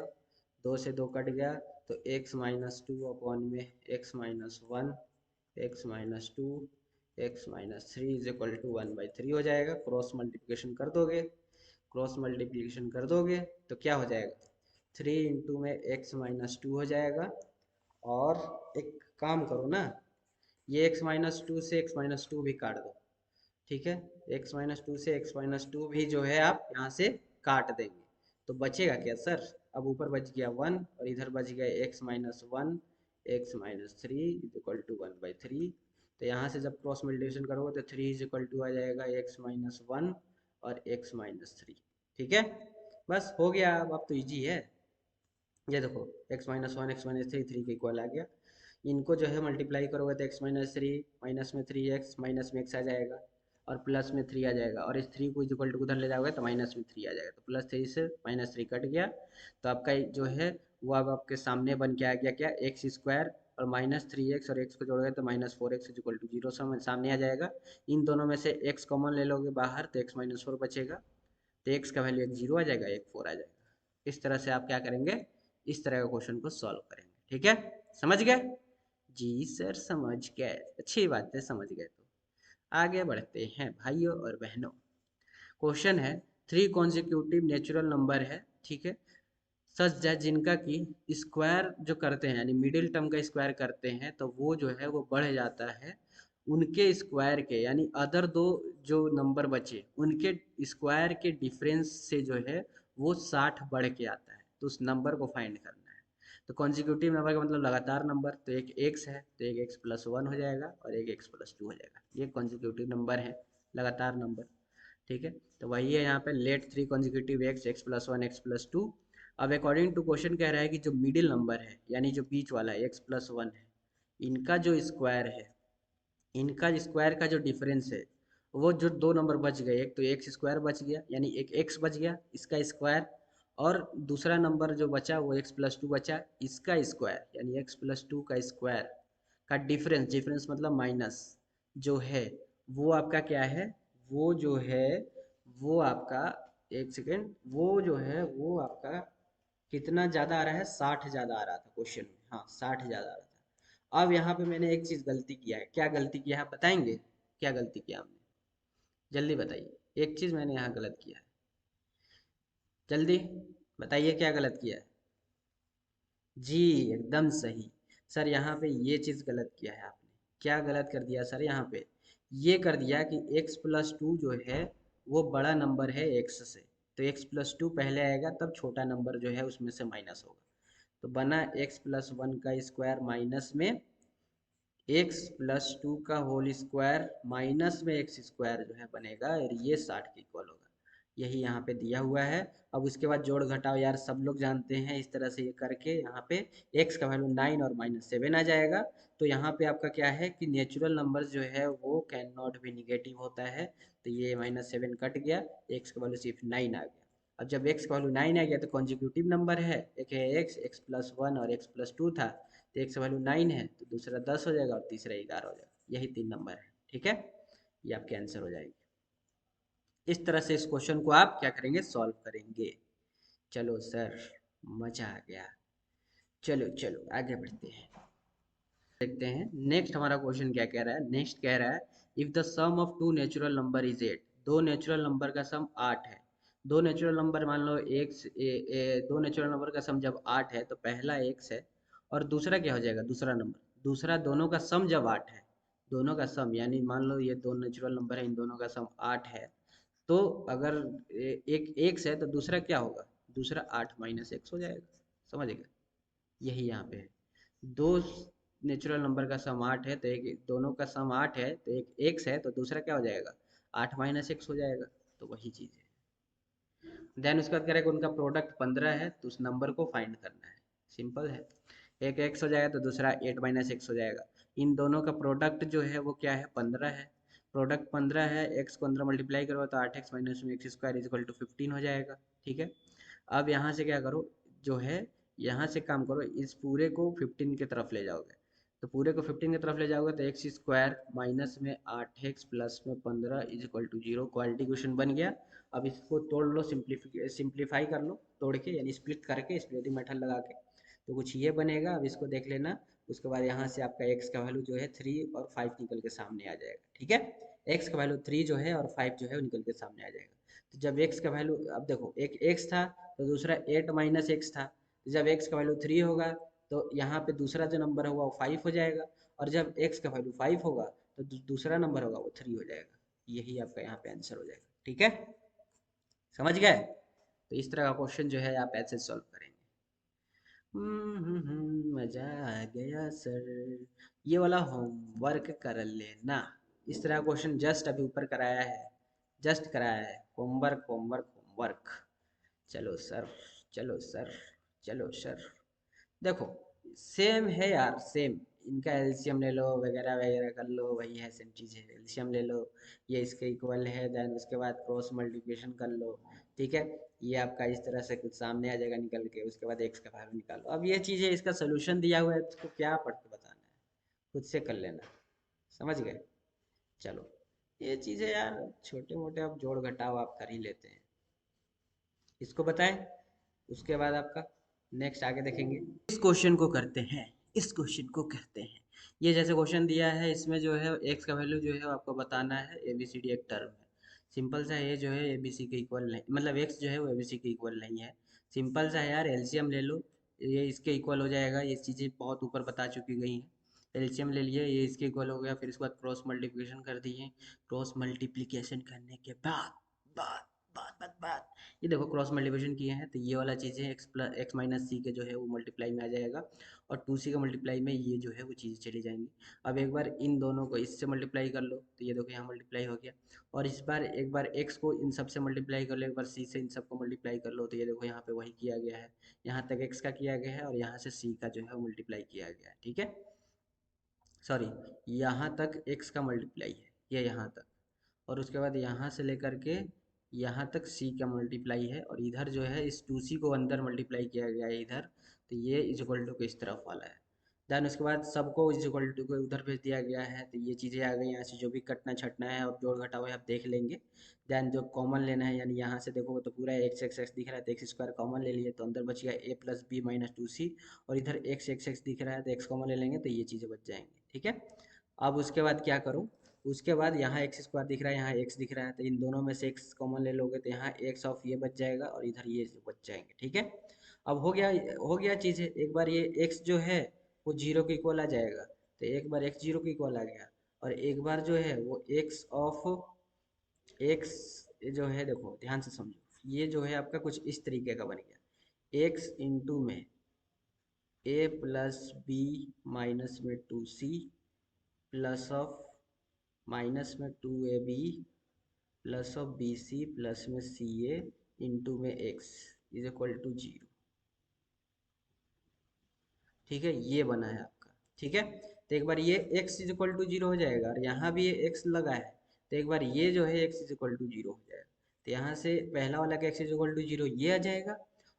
दो से दो कट गया, तो x माइनस टू अपॉन में x minus one, x minus two, x minus three is equal to 1/3 हो जाएगा। क्रॉस मल्टीप्लिकेशन कर दोगे, क्रॉस मल्टीप्लिकेशन कर दोगे तो क्या हो जाएगा, 3 इंटू में एक्स माइनस टू हो जाएगा। और एक काम करो ना, ये एक्स माइनस टू से एक्स माइनस टू भी काट दो। ठीक है, एक्स माइनस टू से एक्स माइनस टू भी जो है आप यहाँ से काट देंगे, तो बचेगा क्या सर, अब ऊपर बच गया वन और इधर बच गया x minus one, x minus three is equal to 1/3। तो यहाँ से जब क्रॉस मल्टीप्लिकेशन करोगे तो 3 इज इक्वल टू आ जाएगा एक्स माइनस वन और एक्स माइनस थ्री। ठीक है, बस हो गया, अब तो इजी है। ये देखो x minus one x minus three, three के इक्वल आ गया। इनको जो है मल्टीप्लाई करोगे तो एक्स माइनस थ्री माइनस में थ्री एक्स माइनस में एक्स आ जाएगा, और प्लस में थ्री आ जाएगा, और इस थ्री को इक्वल टू उधर ले जाओगे तो माइनस में थ्री आ जाएगा, तो प्लस थ्री से माइनस थ्री कट गया, तो आपका जो है वो अब आपके सामने बन के आ गया क्या, एक्स स्क्वायर और माइनस थ्री एक्स, और एक्स को जोड़ोगे तो minus four x equal to zero सामने आ जाएगा। इन दोनों में से एक्स कॉमन ले लोगे बाहर तो एक्स माइनस फोर बचेगा, तो एक्स का वैल्यू एक जीरो आ जाएगा, एक फोर आ जाएगा। इस तरह से आप क्या करेंगे, इस तरह का क्वेश्चन को सॉल्व करेंगे। ठीक है, समझ गए, जी सर समझ गए, अच्छी बात है समझ गए। तो आगे बढ़ते हैं भाइयों और बहनों। क्वेश्चन है, थ्री कॉन्जिक्यूटिव नेचुरल नंबर है, ठीक है, सच है जिनका कि स्क्वायर जो करते हैं यानी मिडिल टर्म का स्क्वायर करते हैं तो वो जो है वो बढ़ जाता है उनके स्क्वायर के, यानी अदर दो जो नंबर बचे उनके स्क्वायर के डिफरेंस से जो है वो 60 बढ़ के आता है, तो उस नंबर को फाइंड करना है। तो कॉन्जिक्यूटिव नंबर का मतलब लगातार नंबर, तो एक एक्स है तो एक एक्स प्लस वन हो जाएगा और एक एक्स प्लस टू हो जाएगा, ये कॉन्जिक्यूटिव नंबर है, लगातार नंबर। ठीक है, तो वही है यहाँ पे, late three consecutive x, x plus one, x plus two. अब अकॉर्डिंग टू क्वेश्चन कह रहा है कि जो मिडिल नंबर है यानी जो बीच वाला है एक्स प्लस वन है, इनका जो स्क्वायर है, इनका स्क्वायर का जो डिफरेंस है, वो जो दो नंबर बच गए, एक तो एक्स स्क्वायर बच गया यानी एक एक्स बच गया इसका स्क्वायर, और दूसरा नंबर जो बचा वो एक्स प्लस टू बचा इसका स्क्वायर यानी एक्स प्लस टू का स्क्वायर का डिफरेंस, डिफरेंस मतलब माइनस जो है, वो आपका क्या है, वो जो है वो आपका, एक सेकेंड, वो जो है वो आपका कितना ज़्यादा आ रहा है, 60 ज़्यादा आ रहा था क्वेश्चन में, हाँ 60 ज़्यादा आ रहा था। अब यहाँ पे मैंने एक चीज़ गलती किया है, क्या गलती किया है आप बताएंगे, क्या गलती किया हमने, जल्दी बताइए, एक चीज़ मैंने यहाँ गलत किया है, जल्दी बताइए क्या गलत किया है। जी, एकदम सही सर, यहाँ पे ये चीज़ गलत किया है आपने, क्या गलत कर दिया सर, यहाँ पे ये कर दिया कि x प्लस टू जो है वो बड़ा नंबर है x से, तो x प्लस टू पहले आएगा तब छोटा नंबर जो है उसमें से माइनस होगा, तो बना x प्लस वन का स्क्वायर माइनस में x प्लस टू का होल स्क्वायर माइनस में एक्स स्क्वायर जो है बनेगा, और ये 60 के इक्वल होगा, यही यहाँ पे दिया हुआ है। अब उसके बाद जोड़ घटाओ यार सब लोग जानते हैं, इस तरह से ये करके यहाँ पे x का वैल्यू 9 और -7 आ जाएगा। तो यहाँ पे आपका क्या है कि नेचुरल नंबर जो है वो कैन नॉट बी निगेटिव होता है, तो ये -7 कट गया, x का वैल्यू सिर्फ 9 आ गया। अब जब x का वैल्यू 9 आ गया तो कॉन्जिक्यूटिव नंबर है, एक है x प्लस वन और x प्लस टू था, तो x वैल्यू 9 है तो दूसरा 10 हो जाएगा और तीसरा 11 हो जाएगा, यही तीन नंबर है। ठीक है, ये आपके आंसर हो जाएगी। इस तरह से इस क्वेश्चन को आप क्या करेंगे, सॉल्व करेंगे। चलो सर, मजा आ गया, चलो चलो आगे बढ़ते हैं, देखते हैं नेक्स्ट हमारा क्वेश्चन क्या कह रहा है। नेक्स्ट कह रहा है if the sum of two natural number is 8, दो नेचुरल नंबर का सम 8 है, दो नेचुरल नंबर मान लो एक्स दो नेचुरल नंबर का सम जब 8 है तो पहला एक्स है और दूसरा क्या हो जाएगा, दूसरा नंबर, दूसरा दोनों का सम जब 8 है, दोनों का सम यानी मान लो ये दो नेचुरल नंबर है, इन दोनों का सम 8 है, तो अगर एक एक्स है तो दूसरा क्या होगा, दूसरा 8 माइनस एक्स हो जाएगा, समझ गए, यही यहाँ पे है। दो नेचुरल नंबर का सम 8 है तो एक, दोनों का सम 8 है तो एक एक्स है तो दूसरा क्या हो जाएगा, 8 माइनस एक्स हो जाएगा, तो वही चीज़ है। देन उसके बाद करेगा उनका प्रोडक्ट 15 है तो उस नंबर को फाइंड करना है, सिंपल है, एक एक्स हो जाएगा तो दूसरा 8 माइनस एक्स हो जाएगा, इन दोनों का प्रोडक्ट जो है वो क्या है, 15 है, प्रोडक्ट 15 है, एक्स को अंदर मल्टीप्लाई करो तो 8x माइनस में एक्स स्क्वायर इजक्वल टू 15 हो जाएगा। ठीक है, अब यहाँ से क्या करो, जो है यहाँ से काम करो, इस पूरे को 15 की तरफ ले जाओगे, तो पूरे को 15 की तरफ ले जाओगे तो एक्स स्क्वायर माइनस में 8x प्लस में 15 is equal to 0, quality question बन गया। अब इसको तोड़ लो, सिंप्लीफाई कर लो तोड़ के, यानी स्प्लिट करके स्प्लिटिंग मेथड लगा के, तो कुछ ये बनेगा, अब इसको देख लेना। उसके बाद यहाँ से आपका x का वैल्यू जो है 3 और 5 निकल के सामने आ जाएगा। ठीक है, x का वैल्यू 3 जो है और 5 जो है वो निकल के सामने आ जाएगा। तो जब x का वैल्यू, अब देखो एक x था तो दूसरा 8 माइनस एक्स था, तो जब x का वैल्यू 3 होगा तो यहाँ पे दूसरा जो नंबर होगा वो 5 हो जाएगा, और जब x का वैल्यू 5 होगा तो दूसरा नंबर होगा वो 3 हो जाएगा, यही आपका यहाँ पे आंसर हो जाएगा। ठीक है, समझ गए, तो इस तरह का क्वेश्चन जो है आप ऐसे सॉल्व करेंगे। मजा आ गया सर, ये वाला होमवर्क कर लेना, इस तरह क्वेश्चन जस्ट अभी ऊपर कराया है, जस्ट कराया है, होमवर्क होमवर्क होमवर्क। चलो सर, चलो सर, चलो सर, देखो सेम है यार, सेम, इनका एलसीएम ले लो वगैरह वगैरह कर लो, वही है सेम चीज़ है, एलसीएम ले लो, ये इसके इक्वल है, देन उसके बाद क्रॉस मल्टीप्लिकेशन कर लो। ठीक है, ये आपका इस तरह से कुछ सामने आ जाएगा निकल के, उसके बाद एक्स का वैल्यू निकालो, अब ये चीज़ है, इसका सोल्यूशन दिया हुआ है, इसको क्या पढ़ के बताना है, खुद से कर लेना, समझ गए। चलो, ये चीज़ें यार छोटे मोटे आप जोड़ घटाव आप कर ही लेते हैं, इसको बताएं, उसके बाद आपका नेक्स्ट आगे देखेंगे। इस क्वेश्चन को करते हैं, इस क्वेश्चन को करते हैं, ये जैसे क्वेश्चन दिया है इसमें जो है एक्स का वैल्यू जो है आपको बताना है, ए बी सी डी एक टर्म है, सिंपल सा है, ये जो है ए बी सी के इक्वल नहीं, मतलब एक्स जो है वो ए बी सी के इक्वल नहीं है, सिंपल सा है यार, एलसीएम ले लो, ये इसके इक्वल हो जाएगा, ये चीज़ें बहुत ऊपर बता चुकी गई हैं, एलसीएम ले लिए, ये इसके इक्वल हो गया, फिर इसके बाद क्रॉस मल्टीप्लिकेशन कर दिए, क्रॉस मल्टीप्लिकेशन करने के बाद बाद बाद बाद बाद ये देखो क्रॉस मल्टीप्लिकेशन किए हैं तो ये वाला चीज़ें एक्स प्लस एक्स माइनस सी के जो है वो मल्टीप्लाई में आ जाएगा, और टू सी का मल्टीप्लाई में ये जो है वो चीज़ें चली जाएंगी। अब एक बार इन दोनों को इससे मल्टीप्लाई कर लो तो ये देखो यहाँ मल्टीप्लाई हो गया, और इस बार एक बार एक्स को इन सब से मल्टीप्लाई कर लो, एक बार सी से इन सब को मल्टीप्लाई कर लो तो ये देखो यहाँ पे वही किया गया है, यहाँ तक एक्स का किया गया है और यहाँ से सी का जो है वो मल्टीप्लाई किया गया है, ठीक है। सॉरी, यहाँ तक एक्स का मल्टीप्लाई है, ये यहाँ तक, और उसके बाद यहाँ से लेकर के यहाँ तक सी का मल्टीप्लाई है, और इधर जो है इस टू सी को अंदर मल्टीप्लाई किया गया है इधर, तो ये इज इक्वल टू इस तरफ वाला है। देन उसके बाद सबको इज इक्वल टू को उधर भेज दिया गया है, तो ये चीज़ें आ गई, यहाँ से जो भी कटना छटना है और जोड़ घटाव है आप देख लेंगे। देन जो कॉमन लेना है, यानी यहाँ से देखो तो पूरा एक्स एक्स एक्स दिख रहा है तो एक्स स्क्वायर कॉमन ले लिए तो अंदर बच गया ए प्लस बी माइनस टू सी, और इधर एक्स एक्स एक्स दिख रहा है तो एक्स कॉमन ले लेंगे तो ये चीज़ें बच जाएंगी, ठीक है। अब उसके बाद क्या करूँ, उसके बाद यहाँ एक्स स्क्वायर दिख रहा है, यहाँ एक्स दिख रहा है, तो इन दोनों में से एक्स कॉमन ले लोगे तो यहाँ एक्स ऑफ ये बच जाएगा और इधर ये बच जाएंगे, ठीक है। अब हो गया चीज़ है, एक बार ये एक्स जो है वो जीरो के इक्वल आ जाएगा, तो एक बार एक्स जीरो के इक्वल आ गया, और एक बार जो है वो एक्स ऑफ एक्स जो है, देखो ध्यान से समझो, ये जो है आपका कुछ इस तरीके का बन गया, एक्स इंटू में ए प्लस बी माइनस में two c plus of minus में two a b plus of b c plus में सी ए इंटू में x is equal to zero, ठीक है, ये बना है आपका, ठीक है। तो एक बार ये x is equal to zero हो जाएगा, और यहाँ भी ये x लगा है, तो एक बार ये जो है x is equal to zero हो जाएगा, तो यहाँ से पहला वाला का x is equal to zero ये आ जाएगा,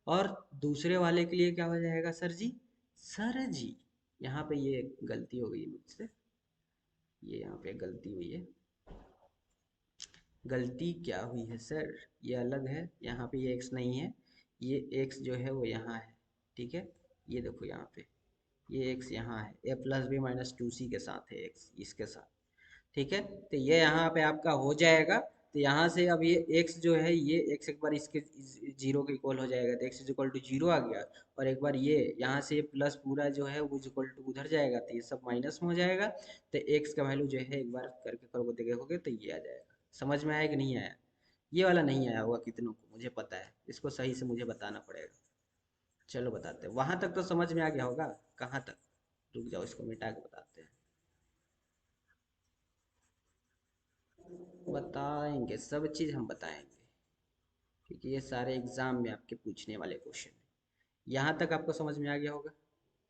और दूसरे वाले के लिए क्या हो जाएगा सर जी, सर जी यहाँ पे ये गलती हो गई मुझसे, ये यहाँ पे गलती हुई है, गलती क्या हुई है सर, ये अलग है, यहाँ पे ये x नहीं है, ये x जो है वो यहाँ है, ठीक है। ये देखो यहाँ पे ये x यहाँ है, ए प्लस बी माइनस टू सी के साथ है x इसके साथ, ठीक है। तो ये यहाँ पे आपका हो जाएगा, तो यहाँ से अब ये x जो है ये x एक बार इसके जीरो के इक्वल हो जाएगा, तो x is equal to zero आ गया, और एक बार ये यहाँ से प्लस पूरा जो है वो इक्वल टू उधर जाएगा तो ये सब माइनस में हो जाएगा, तो x का वैल्यू जो है एक बार करके करोगे देखोगे तो ये आ जाएगा। समझ में आया कि नहीं आया, ये वाला नहीं आया होगा कितनों को मुझे पता है, इसको सही से मुझे बताना पड़ेगा। चलो बताते हैं, वहां तक तो समझ में आ गया होगा, कहाँ तक, रुक जाओ इसको मिटा के बताते हैं। बताएंगे, सब चीज़ हम बताएंगे, क्योंकि ये सारे एग्जाम में आपके पूछने वाले क्वेश्चन हैं। यहाँ तक आपको समझ में आ गया होगा,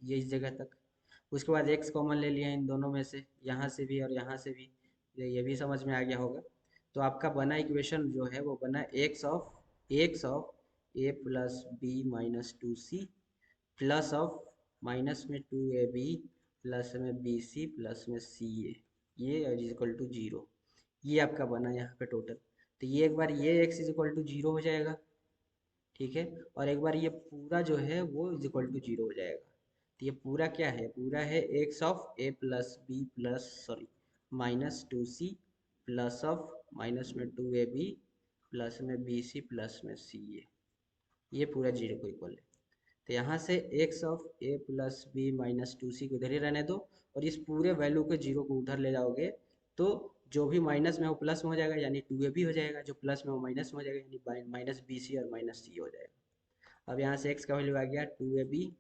ये इस जगह तक। उसके बाद एक्स कॉमन ले लिया इन दोनों में से, यहाँ से भी और यहाँ से भी, ये भी समझ में आ गया होगा। तो आपका बना इक्वेशन जो है वो बना x of a plus b minus two c plus of minus में टू ए बी प्लस में बी सी प्लस में सी ए, ये इज इक्वल टू जीरो, ये आपका बना यहाँ पे टोटल। तो ये एक बार ये x is equal to zero हो जाएगा, ठीक है, और एक बार ये पूरा जो है वो इज इक्वल टू जीरो हो जाएगा। तो ये पूरा क्या है, पूरा है x of a plus b plus sorry minus two c plus of minus में टू ए बी प्लस में बी सी प्लस में सी ए, ये पूरा जीरो को इक्वल है। तो यहाँ से x of a plus b minus two c को इधर ही रहने दो, और इस पूरे वैल्यू के जीरो को उधर ले जाओगे तो जो भी माइनस में वो प्लस में हो जाएगा, यानी टू ए बी हो जाएगा, जो प्लस में वो माइनस में हो जाएगा, यानी माइनस बी सी और माइनस सी हो जाएगा। अब यहाँ से एक्स का वैल्यू आ गया टू ए बी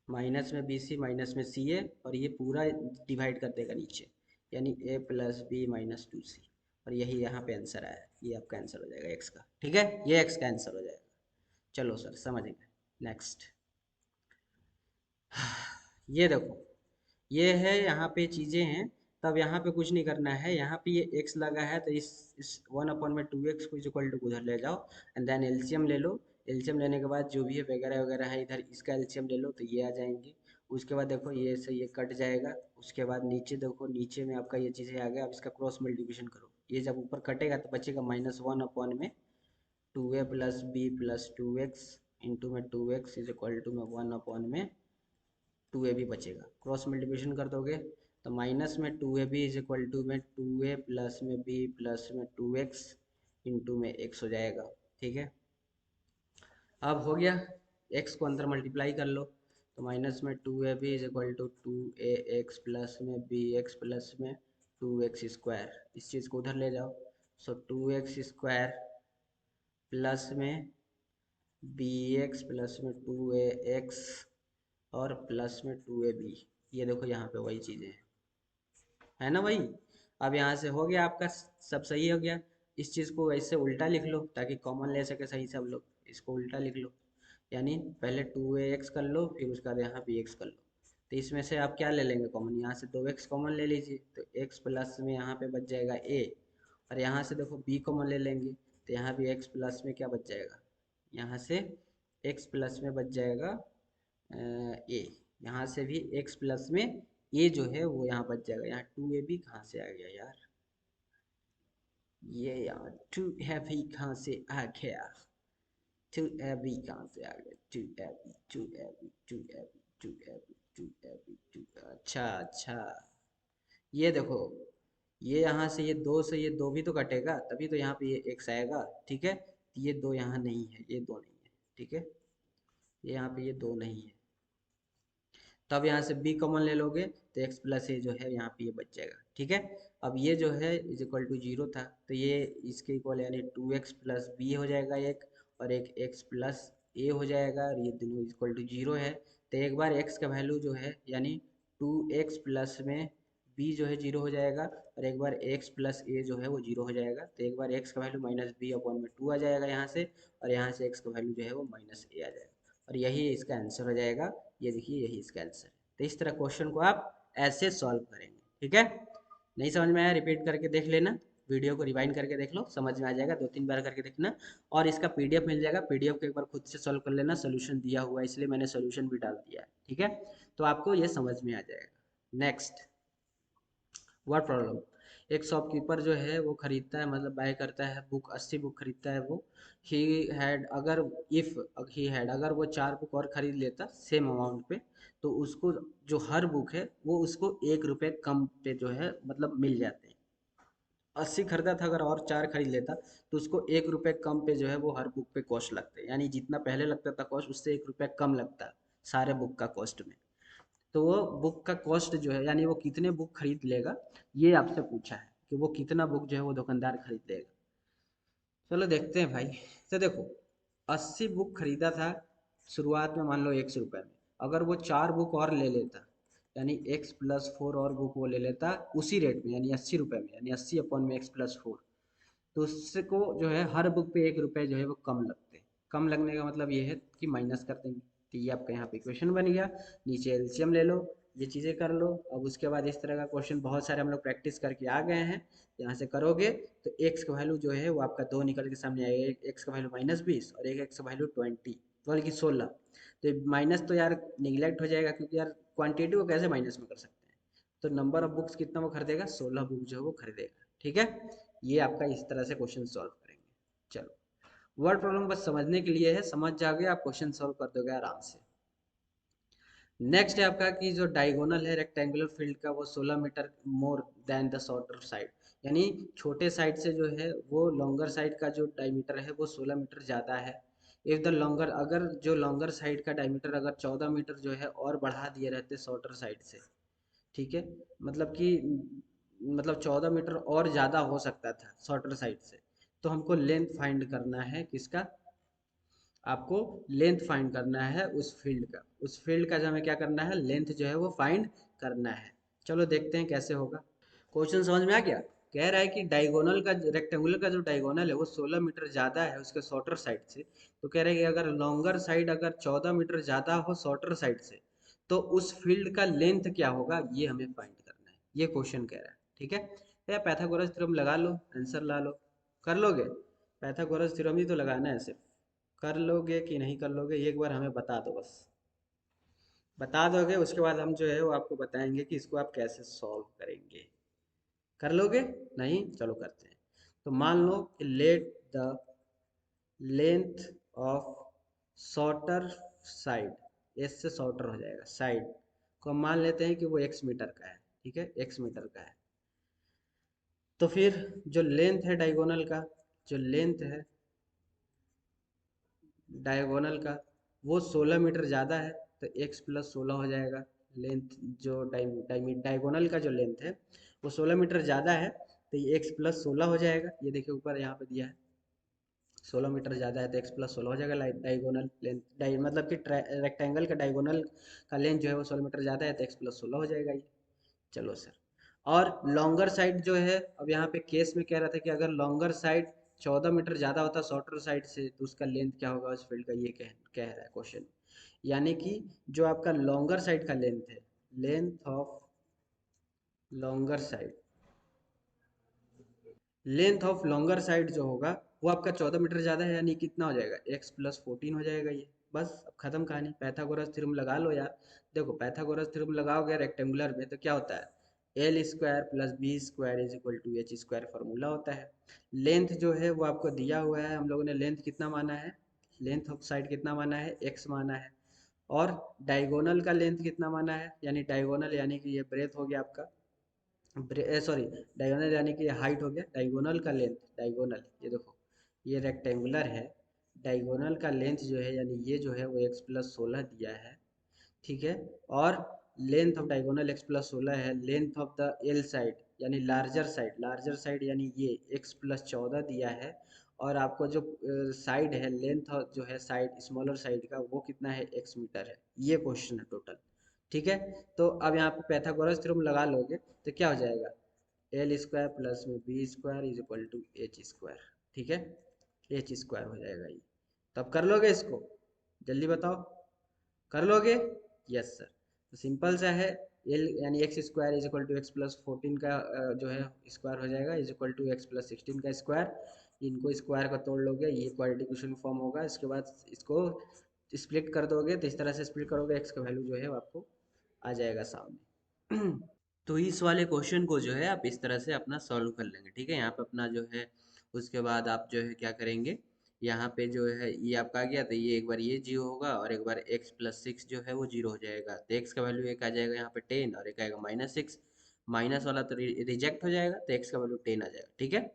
माइनस में बी सी माइनस में सी ए, और ये पूरा डिवाइड कर देगा नीचे, यानी ए प्लस बी माइनस टू सी, और यही यहाँ पे आंसर आया, ये आपका आंसर हो जाएगा एक्स का, ठीक है, ये एक्स का आंसर हो जाएगा। चलो सर समझ गए, नेक्स्ट। ये देखो, ये है यहाँ पे चीज़ें हैं, तब यहाँ पे कुछ नहीं करना है, यहाँ पे ये x लगा है तो इस वन अपॉन में टू एक्स को इक्वल टू उधर ले जाओ, एंड देन एलसीएम ले लो, एलसीएम लेने के बाद जो भी है वगैरह वगैरह है इधर इसका एलसीएम ले लो तो ये आ जाएंगे। उसके बाद देखो ये से ये कट जाएगा, उसके बाद नीचे देखो, नीचे में आपका ये चीज़ें आ गया, अब इसका क्रॉस मल्टीप्लिकेशन करो, ये जब ऊपर कटेगा तो बचेगा माइनस वन अपॉन में two a plus b plus two x into में two x is equal to में वन अपॉन में टू ए बी बचेगा, क्रॉस मल्टीप्लिकेशन कर दोगे तो माइनस में two a b is equal to में टू ए प्लस में बी प्लस में टू एक्स इंटू में एक्स हो जाएगा, ठीक है। अब हो गया, एक्स को अंदर मल्टीप्लाई कर लो, तो माइनस में two a b is equal to two a x plus में बी एक्स प्लस में टू एक्स स्क्वायर, इस चीज़ को उधर ले जाओ, so two x square plus में बी एक्स प्लस में 2ax और प्लस में 2ab। ये देखो यहाँ पे वही चीज़ें हैं, है ना भाई। अब यहाँ से हो गया आपका, सब सही हो गया। इस चीज़ को ऐसे उल्टा लिख लो ताकि कॉमन ले सके सही सब लोग, इसको उल्टा लिख लो। यानी पहले 2ax कर लो, फिर उसके बाद यहाँ bx कर लो। तो इसमें से आप क्या ले लेंगे कॉमन, यहाँ से 2x कॉमन ले लीजिए, तो x प्लस में यहाँ पे बच जाएगा a। और यहाँ से देखो b कॉमन ले लेंगे, तो यहाँ भी x प्लस में क्या बच जाएगा, यहाँ से x प्लस में बच जाएगा a। यहाँ से भी x प्लस में a जो है वो यहाँ बच जाएगा। यहाँ 2ab कहाँ से आ गया यार, ये यार 2ab कहाँ से आ गया, 2ab कहाँ से आ गया, 2ab 2ab 2ab 2ab 2ab 2। अच्छा अच्छा, ये देखो, ये यहाँ से ये दो से ये दो भी तो कटेगा, तभी तो यहाँ पे ये एक्स आएगा, ठीक है। ये दो यहाँ नहीं है, ये दो नहीं है, ठीक है। ये यहाँ पे ये दो नहीं है, तब यहाँ से b कॉमन ले लोगे तो x प्लस ए जो है यहाँ पे ये बच जाएगा, ठीक है। अब ये जो है इज इक्वल टू जीरो था, तो ये इसके इक्वल यानी 2x प्लस बी हो जाएगा एक, और एक x प्लस ए हो जाएगा, और ये दोनों इक्वल टू जीरो है। तो एक बार x का वैल्यू जो है यानी 2x प्लस में b जो है जीरो हो जाएगा, और एक बार x प्लस ए जो है वो जीरो हो जाएगा। तो एक बार x का वैल्यू माइनस बी अपॉन में 2 आ जाएगा यहाँ से, और यहाँ से x का वैल्यू जो है वो माइनस ए आ जाएगा, और यही इसका आंसर हो जाएगा। ये देखिए यही इसका आंसर है। तो इस तरह क्वेश्चन को आप ऐसे सॉल्व करेंगे, ठीक है। नहीं समझ में आया रिपीट करके देख लेना, वीडियो को रिवाइंड करके देख लो, समझ में आ जाएगा, 2-3 बार करके देखना। और इसका पीडीएफ मिल जाएगा, पीडीएफ को एक बार खुद से सॉल्व कर लेना, सोल्यूशन दिया हुआ है इसलिए मैंने सोल्यूशन भी डाल दिया है, ठीक है। तो आपको ये समझ में आ जाएगा। Next word problem. एक शॉपकीपर जो है वो खरीदता है, मतलब बाय करता है बुक, 80 बुक खरीदता है वो। ही हैड अगर इफ ही हैड अगर वो 4 बुक और खरीद लेता सेम अमाउंट पे, तो उसको जो हर बुक है वो उसको 1 रुपये कम पे जो है मतलब मिल जाते हैं। 80 खरीदा था, अगर और 4 खरीद लेता तो उसको 1 रुपये कम पे जो है वो हर बुक पे कॉस्ट लगता है, यानी जितना पहले लगता था कॉस्ट उससे 1 रुपया कम लगता है सारे बुक का कॉस्ट में। तो वो बुक का कॉस्ट जो है यानी वो कितने बुक खरीद लेगा, ये आपसे पूछा है कि वो कितना बुक जो है वो दुकानदार खरीद लेगा। चलो देखते हैं भाई। तो देखो 80 बुक खरीदा था शुरुआत में, मान लो 100 रुपये में। अगर वो 4 बुक और ले लेता, यानी x+4 और बुक वो ले लेता उसी रेट में, यानी 80 रुपये में, यानी 80 अपॉन में x+4, तो उसको जो है हर बुक पे 1 रुपये जो है वो कम लगते हैं। कम लगने का मतलब ये है कि माइनस कर देंगे। तो ये आपका यहाँ पे इक्वेशन बन गया। नीचे एलसीएम ले लो, ये चीज़ें कर लो। अब उसके बाद इस तरह का क्वेश्चन बहुत सारे हम लोग प्रैक्टिस करके आ गए हैं। यहाँ से करोगे तो एक्स का वैल्यू जो है वो आपका 2 निकल के सामने आएगा। एक एक्स का वैल्यू -20 और एक एक्स का वैल्यू 20 बल्कि 16। तो माइनस तो यार निगलेक्ट हो जाएगा, क्योंकि यार क्वांटिटी को कैसे माइनस में कर सकते हैं। तो नंबर ऑफ बुक्स कितना वो खरीदेगा, 16 बुक जो है वो खरीदेगा, ठीक है। ये आपका इस तरह से क्वेश्चन सॉल्व करेंगे। चलो वर्ड प्रॉब्लम बस समझने के लिए है, समझ जाओगे आप क्वेश्चन सॉल्व कर दोगे आराम से। नेक्स्ट है आपका कि जो डायगोनल है रेक्टेंगुलर फील्ड का वो 16 metre more than the shorter side, यानी छोटे साइड से जो है वो लॉन्गर साइड का जो डायमीटर है वो 16 मीटर ज़्यादा है। इफ द लॉन्गर अगर जो लॉन्गर साइड का डायमीटर अगर 14 मीटर जो है और बढ़ा दिए रहते शॉर्टर साइड से, ठीक है, मतलब कि मतलब 14 मीटर और ज़्यादा हो सकता था शॉर्टर साइड से। तो हमको लेंथ फाइंड करना है किसका, आपको लेंथ फाइंड करना है उस फील्ड का। उस फील्ड का जो हमें क्या करना है, लेंथ जो है वो फाइंड करना है। चलो देखते हैं कैसे होगा। क्वेश्चन समझ में आ गया। कह रहा है कि डायगोनल का रेक्टेंगुलर का जो डायगोनल है वो 16 मीटर ज़्यादा है उसके शॉर्टर साइड से। तो कह रहे हैं कि अगर लॉन्गर साइड अगर 14 मीटर ज़्यादा हो शॉर्टर साइड से, तो उस फील्ड का लेंथ क्या होगा ये हमें फाइंड करना है। ये क्वेश्चन कह रहा है, ठीक है। तो यार पैथागोरस थ्योरम लगा लो, आंसर ला लो। कर लोगे, पैथागोरस थ्योरम ही तो लगाना है सिर्फ। कर लोगे कि नहीं कर लोगे एक बार हमें बता दो बस। बता दोगे उसके बाद हम जो है वो आपको बताएंगे कि इसको आप कैसे सॉल्व करेंगे। कर लोगे, नहीं, चलो करते हैं। तो मान लो कि let the length of shorter side, S से शॉर्टर हो जाएगा साइड को हम मान लेते हैं कि वो x मीटर का है, ठीक है, x मीटर का है। तो फिर जो लेंथ है डायगोनल का, जो लेंथ है डायगोनल का वो 16 मीटर ज़्यादा है, तो x+16 हो जाएगा। लेंथ जो डायगोनल का जो लेंथ है वो 16 मीटर ज़्यादा है, तो ये x+16 हो जाएगा। ये देखिए ऊपर यहाँ पे दिया है 16 मीटर ज़्यादा है तो x प्लस 16 हो जाएगा डाइगोनल लेंथ मतलब कि रेक्टेंगल का डाइगोनल का लेंथ जो है वो 16 मीटर ज़्यादा है तो x प्लस 16 हो जाएगा ये। चलो सर। और लॉन्गर साइड जो है, अब यहाँ पे केस में कह रहा था कि अगर लॉन्गर साइड 14 मीटर ज़्यादा होता शॉर्टर साइड से तो उसका लेंथ क्या होगा उस फील्ड का, ये कह रहा है क्वेश्चन। यानी कि जो आपका लॉन्गर साइड का लेंथ है, length of longer side, length of longer side जो होगा वो आपका 14 मीटर ज़्यादा है, यानी कितना हो जाएगा x प्लस 14 हो जाएगा ये। बस अब खत्म कहानी, पैथागोरस थ्योरम लगा लो यार। देखो पैथागोरस थ्योरम लगाओगे रेक्टेंगुलर में तो क्या होता है, l square plus b square is equal to h square formula होता है। लेंथ जो है वो आपको दिया हुआ है, हम लोगों ने लेंथ कितना माना है, लेंथ ऑफ साइड कितना माना है, x माना है। और डायगोनल का लेंथ कितना माना है, यानी डायगोनल यानी कि ये ब्रेथ हो गया आपका, सॉरी डायगोनल यानी कि हाइट हो गया, डायगोनल का लेंथ, डायगोनल ये देखो ये रेक्टेंगुलर है, डायगोनल का लेंथ जो है यानी ये जो है वो x प्लस 16 दिया है, ठीक है। और length of diagonal x plus 16 है, length of the L side यानी लार्जर साइड, लार्जर साइड यानी ये x प्लस 14 दिया है। और आपको जो साइड है, लेंथ जो है साइड स्मॉलर साइड का वो कितना है, x मीटर है। ये क्वेश्चन है टोटल, ठीक है। तो अब यहाँ पे पैथागोरस थ्योरम लगा लोगे तो क्या हो जाएगा, एल स्क्वायर प्लस में b square is equal to h square, ठीक है, एच स्क्वायर हो जाएगा ये। तब कर लोगे इसको, जल्दी बताओ, कर लोगे, यस सर। तो सिंपल सा है, एल यानी x square is equal to x plus 14 का जो है स्क्वायर हो जाएगा is equal to x plus 16 का स्क्वायर। इनको स्क्वायर का तोड़ लोगे ये क्वाड्रेटिक फॉर्म होगा, इसके बाद इसको स्प्लिट कर दोगे तो इस तरह से स्प्लिट करोगे एक्स का वैल्यू जो है वो आपको आ जाएगा सामने। तो इस वाले क्वेश्चन को जो है आप इस तरह से अपना सॉल्व कर लेंगे, ठीक है। यहाँ पे अपना जो है उसके बाद आप जो है क्या करेंगे, यहाँ पे जो है ये आपका आ गया तो ये एक बार ये जीरो होगा और एक बार x प्लस 6 जो है वो जीरो हो जाएगा, तो x का वैल्यू एक आ जाएगा यहाँ पे 10 और एक आएगा -6, माइनस वाला तो रिजेक्ट हो जाएगा तो x का वैल्यू 10 आ जाएगा, ठीक है।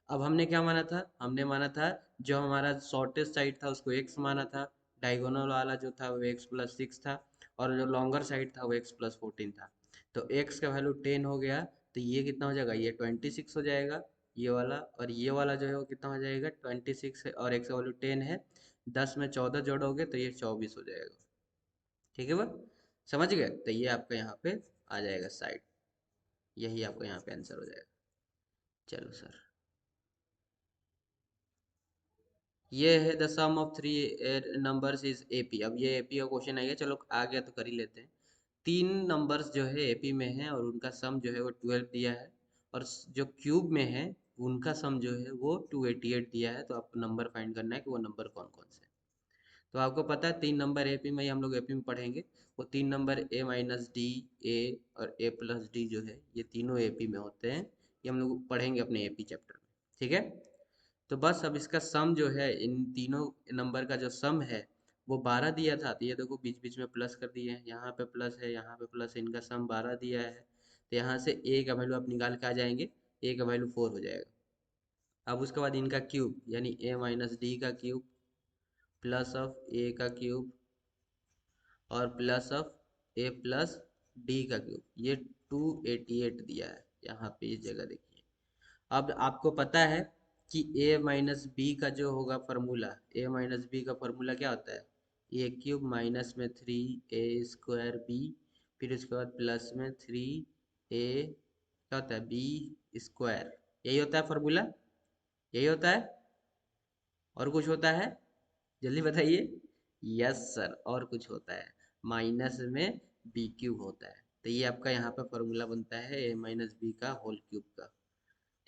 अब हमने क्या माना था, हमने माना था जो हमारा शॉर्टेस्ट साइड था उसको x माना था, डायगोनल वाला जो था वो x प्लस 6 था और जो लॉन्गर साइड था वो x प्लस 14 था। तो x का वैल्यू 10 हो गया तो ये कितना हो जाएगा, ये 26 हो जाएगा ये वाला, और ये वाला जो है वो कितना हो जाएगा 26 है और x का वैल्यू 10 है, 10 में 14 जोड़ोगे तो ये 24 हो जाएगा, ठीक है। वह समझ गए, तो ये आपका यहाँ पे आ जाएगा साइड, यही आपका यहाँ पे आंसर हो जाएगा। चलो सर, ये है the sum of three numbers is AP. अब ये एपी का क्वेश्चन आएगा, चलो आ गया तो कर ही लेते हैं। तीन नंबर्स जो है एपी में है और उनका सम जो है वो 12 दिया है, और जो क्यूब में है उनका सम जो है वो 288 दिया है। तो आपको नंबर फाइंड करना है कि वो नंबर कौन कौन से हैं। तो आपको पता है तीन नंबर एपी में ही हम लोग एपी में पढ़ेंगे, वो तीन नंबर ए माइनस डी, ए और ए प्लस डी जो है ये तीनों एपी में होते हैं, ये हम लोग पढ़ेंगे अपने एपी चैप्टर में, ठीक है। तो बस अब इसका सम जो है इन तीनों नंबर का जो सम है वो 12 दिया था, तो ये देखो बीच बीच में प्लस कर दिए हैं, यहाँ पे प्लस है यहाँ पे प्लस है, इनका सम 12 दिया है। तो यहाँ से ए का वैल्यू आप निकाल के आ जाएंगे, ए का वैल्यू 4 हो जाएगा। अब उसके बाद इनका क्यूब यानी ए माइनस डी का क्यूब प्लस ऑफ ए का क्यूब और plus of a plus D का क्यूब, ये 288 दिया है यहाँ पे इस जगह देखिए। अब आपको पता है कि a माइनस बी का जो होगा फार्मूला, a माइनस बी का फार्मूला क्या होता है, ए क्यूब माइनस में 3a स्क्वायर बी, फिर उसके बाद प्लस में 3a क्या होता है बी स्क्वायर, यही होता है फार्मूला, यही होता है, और कुछ होता है, जल्दी बताइए। यस सर, और कुछ होता है, माइनस में बी क्यूब होता है। तो ये आपका यहाँ पे फार्मूला बनता है a माइनस बी का होल क्यूब का,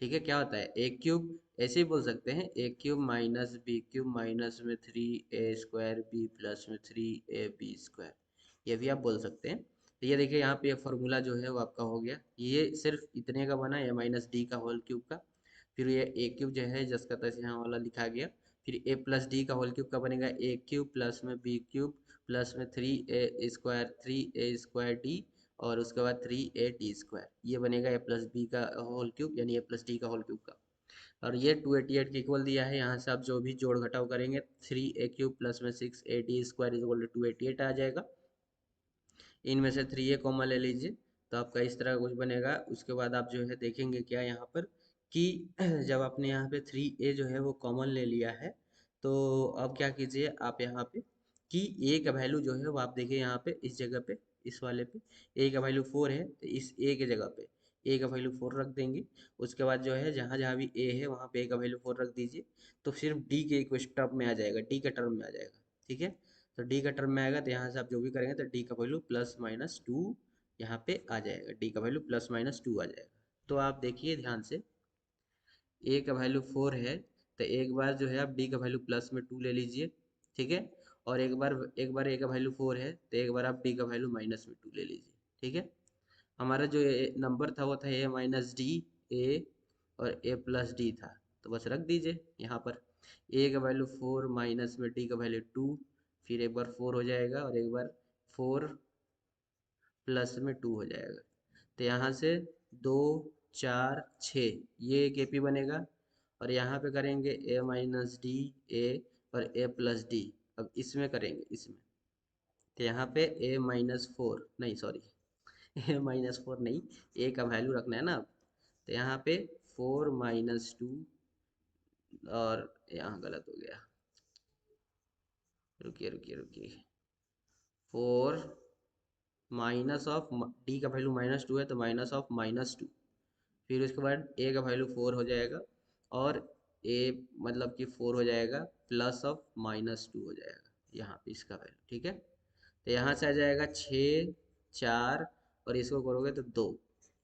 ठीक है। क्या होता है ए क्यूब, ऐसे ही बोल सकते हैं a cube minus b cube minus में 3a² बी प्लस में 3ab², ये भी आप बोल सकते हैं। तो ये देखिए यहाँ पे ये फार्मूला जो है वो आपका हो गया, ये सिर्फ इतने का बना ए माइनस डी का होल क्यूब का। फिर ये ए क्यूब जो है जिसका तैसे यहाँ वाला लिखा गया, फिर ए प्लस डी का होल क्यूब का बनेगा ए क्यूब प्लस में बी क्यूब प्लस में 3a² और उसके बाद 3a² ये बनेगा ए प्लस बी का होल क्यूब यानी ए प्लस डी का होल क्यूब का। और ये 288 के इक्वल दिया है, यहाँ से आप जो भी जोड़ घटाव करेंगे 3a³ प्लस में 6ad² इज इक्वल टू 288 आ जाएगा। इनमें से 3a कॉमन ले लीजिए तो आपका इस तरह कुछ बनेगा। उसके बाद आप जो है देखेंगे क्या यहाँ पर कि जब आपने यहाँ पे 3a जो है वो कॉमन ले लिया है तो अब क्या कीजिए आप यहाँ पे कि ए का वैल्यू जो है वो आप देखिए यहाँ पे इस जगह पे, इस वाले पे ए का वैल्यू 4 है, तो इस ए के जगह पे ए का वैल्यू 4 रख देंगे। उसके बाद जो है जहाँ जहाँ भी ए है वहाँ पे ए का वैल्यू 4 रख दीजिए। तो सिर्फ डी के इक्वेशन टर्म में आ जाएगा, डी के टर्म में आ जाएगा। ठीक है, तो डी का टर्म में आएगा तो यहाँ से आप जो भी करेंगे तो डी का वैल्यू +-2 यहाँ पे आ जाएगा, डी का वैल्यू +-2 आ जाएगा। तो आप देखिए ध्यान से, ए का वैल्यू 4 है, तो एक बार जो है आप डी का वैल्यू प्लस में 2 ले लीजिए। ठीक है, और एक बार ए का वैल्यू 4 है तो एक बार आप डी का वैल्यू माइनस में 2 ले लीजिए। ठीक है, हमारा जो नंबर था वो था ए माइनस डी, ए और ए प्लस डी था, तो बस रख दीजिए यहाँ पर। ए का वैल्यू 4 माइनस में डी का वैल्यू 2, फिर एक बार 4 हो जाएगा और एक बार 4 प्लस में 2 हो जाएगा। तो यहाँ से 2 4 6 ये एक एपी बनेगा। और यहाँ पे करेंगे ए माइनस डी, ए और ए प्लस डी। अब इसमें करेंगे, इसमें तो यहाँ पे ए माइनस 4 नहीं, सॉरी ए माइनस 4 नहीं, ए का वैल्यू रखना है ना अब। तो यहाँ पे 4-2, और यहाँ गलत हो गया, रुकिए रुकिए रुकिए, 4 माइनस ऑफ डी का वैल्यू -2 है तो -2, फिर उसके बाद ए का वैल्यू 4 हो जाएगा और ए मतलब कि 4 हो जाएगा +(-2) हो जाएगा यहाँ पे इसका वैल्यू। ठीक है, तो यहाँ से आ जाएगा 6 4 और इसको करोगे तो 2,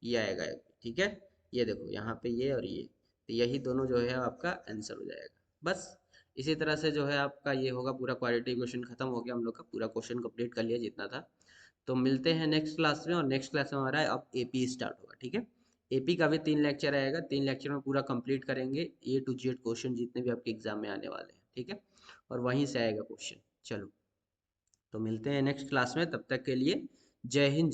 ये आएगा। ठीक है, ये देखो यहाँ पे ये और ये, तो यही दोनों जो है आपका आंसर हो जाएगा। बस इसी तरह से जो है आपका ये होगा, पूरा क्वाड्रेटिक इक्वेशन खत्म हो गया, हम लोग का पूरा क्वेश्चन कंप्लीट कर लिया जितना था। तो मिलते हैं नेक्स्ट क्लास में, और नेक्स्ट क्लास में हमारा अब एपी स्टार्ट होगा। ठीक है, एपी का भी 3 लेक्चर आएगा, 3 लेक्चर में पूरा कंप्लीट करेंगे A to Z क्वेश्चन जितने भी आपके एग्जाम में आने वाले हैं। ठीक है, और वहीं से आएगा क्वेश्चन। चलो, तो मिलते हैं नेक्स्ट क्लास में, तब तक के लिए जय हिंद।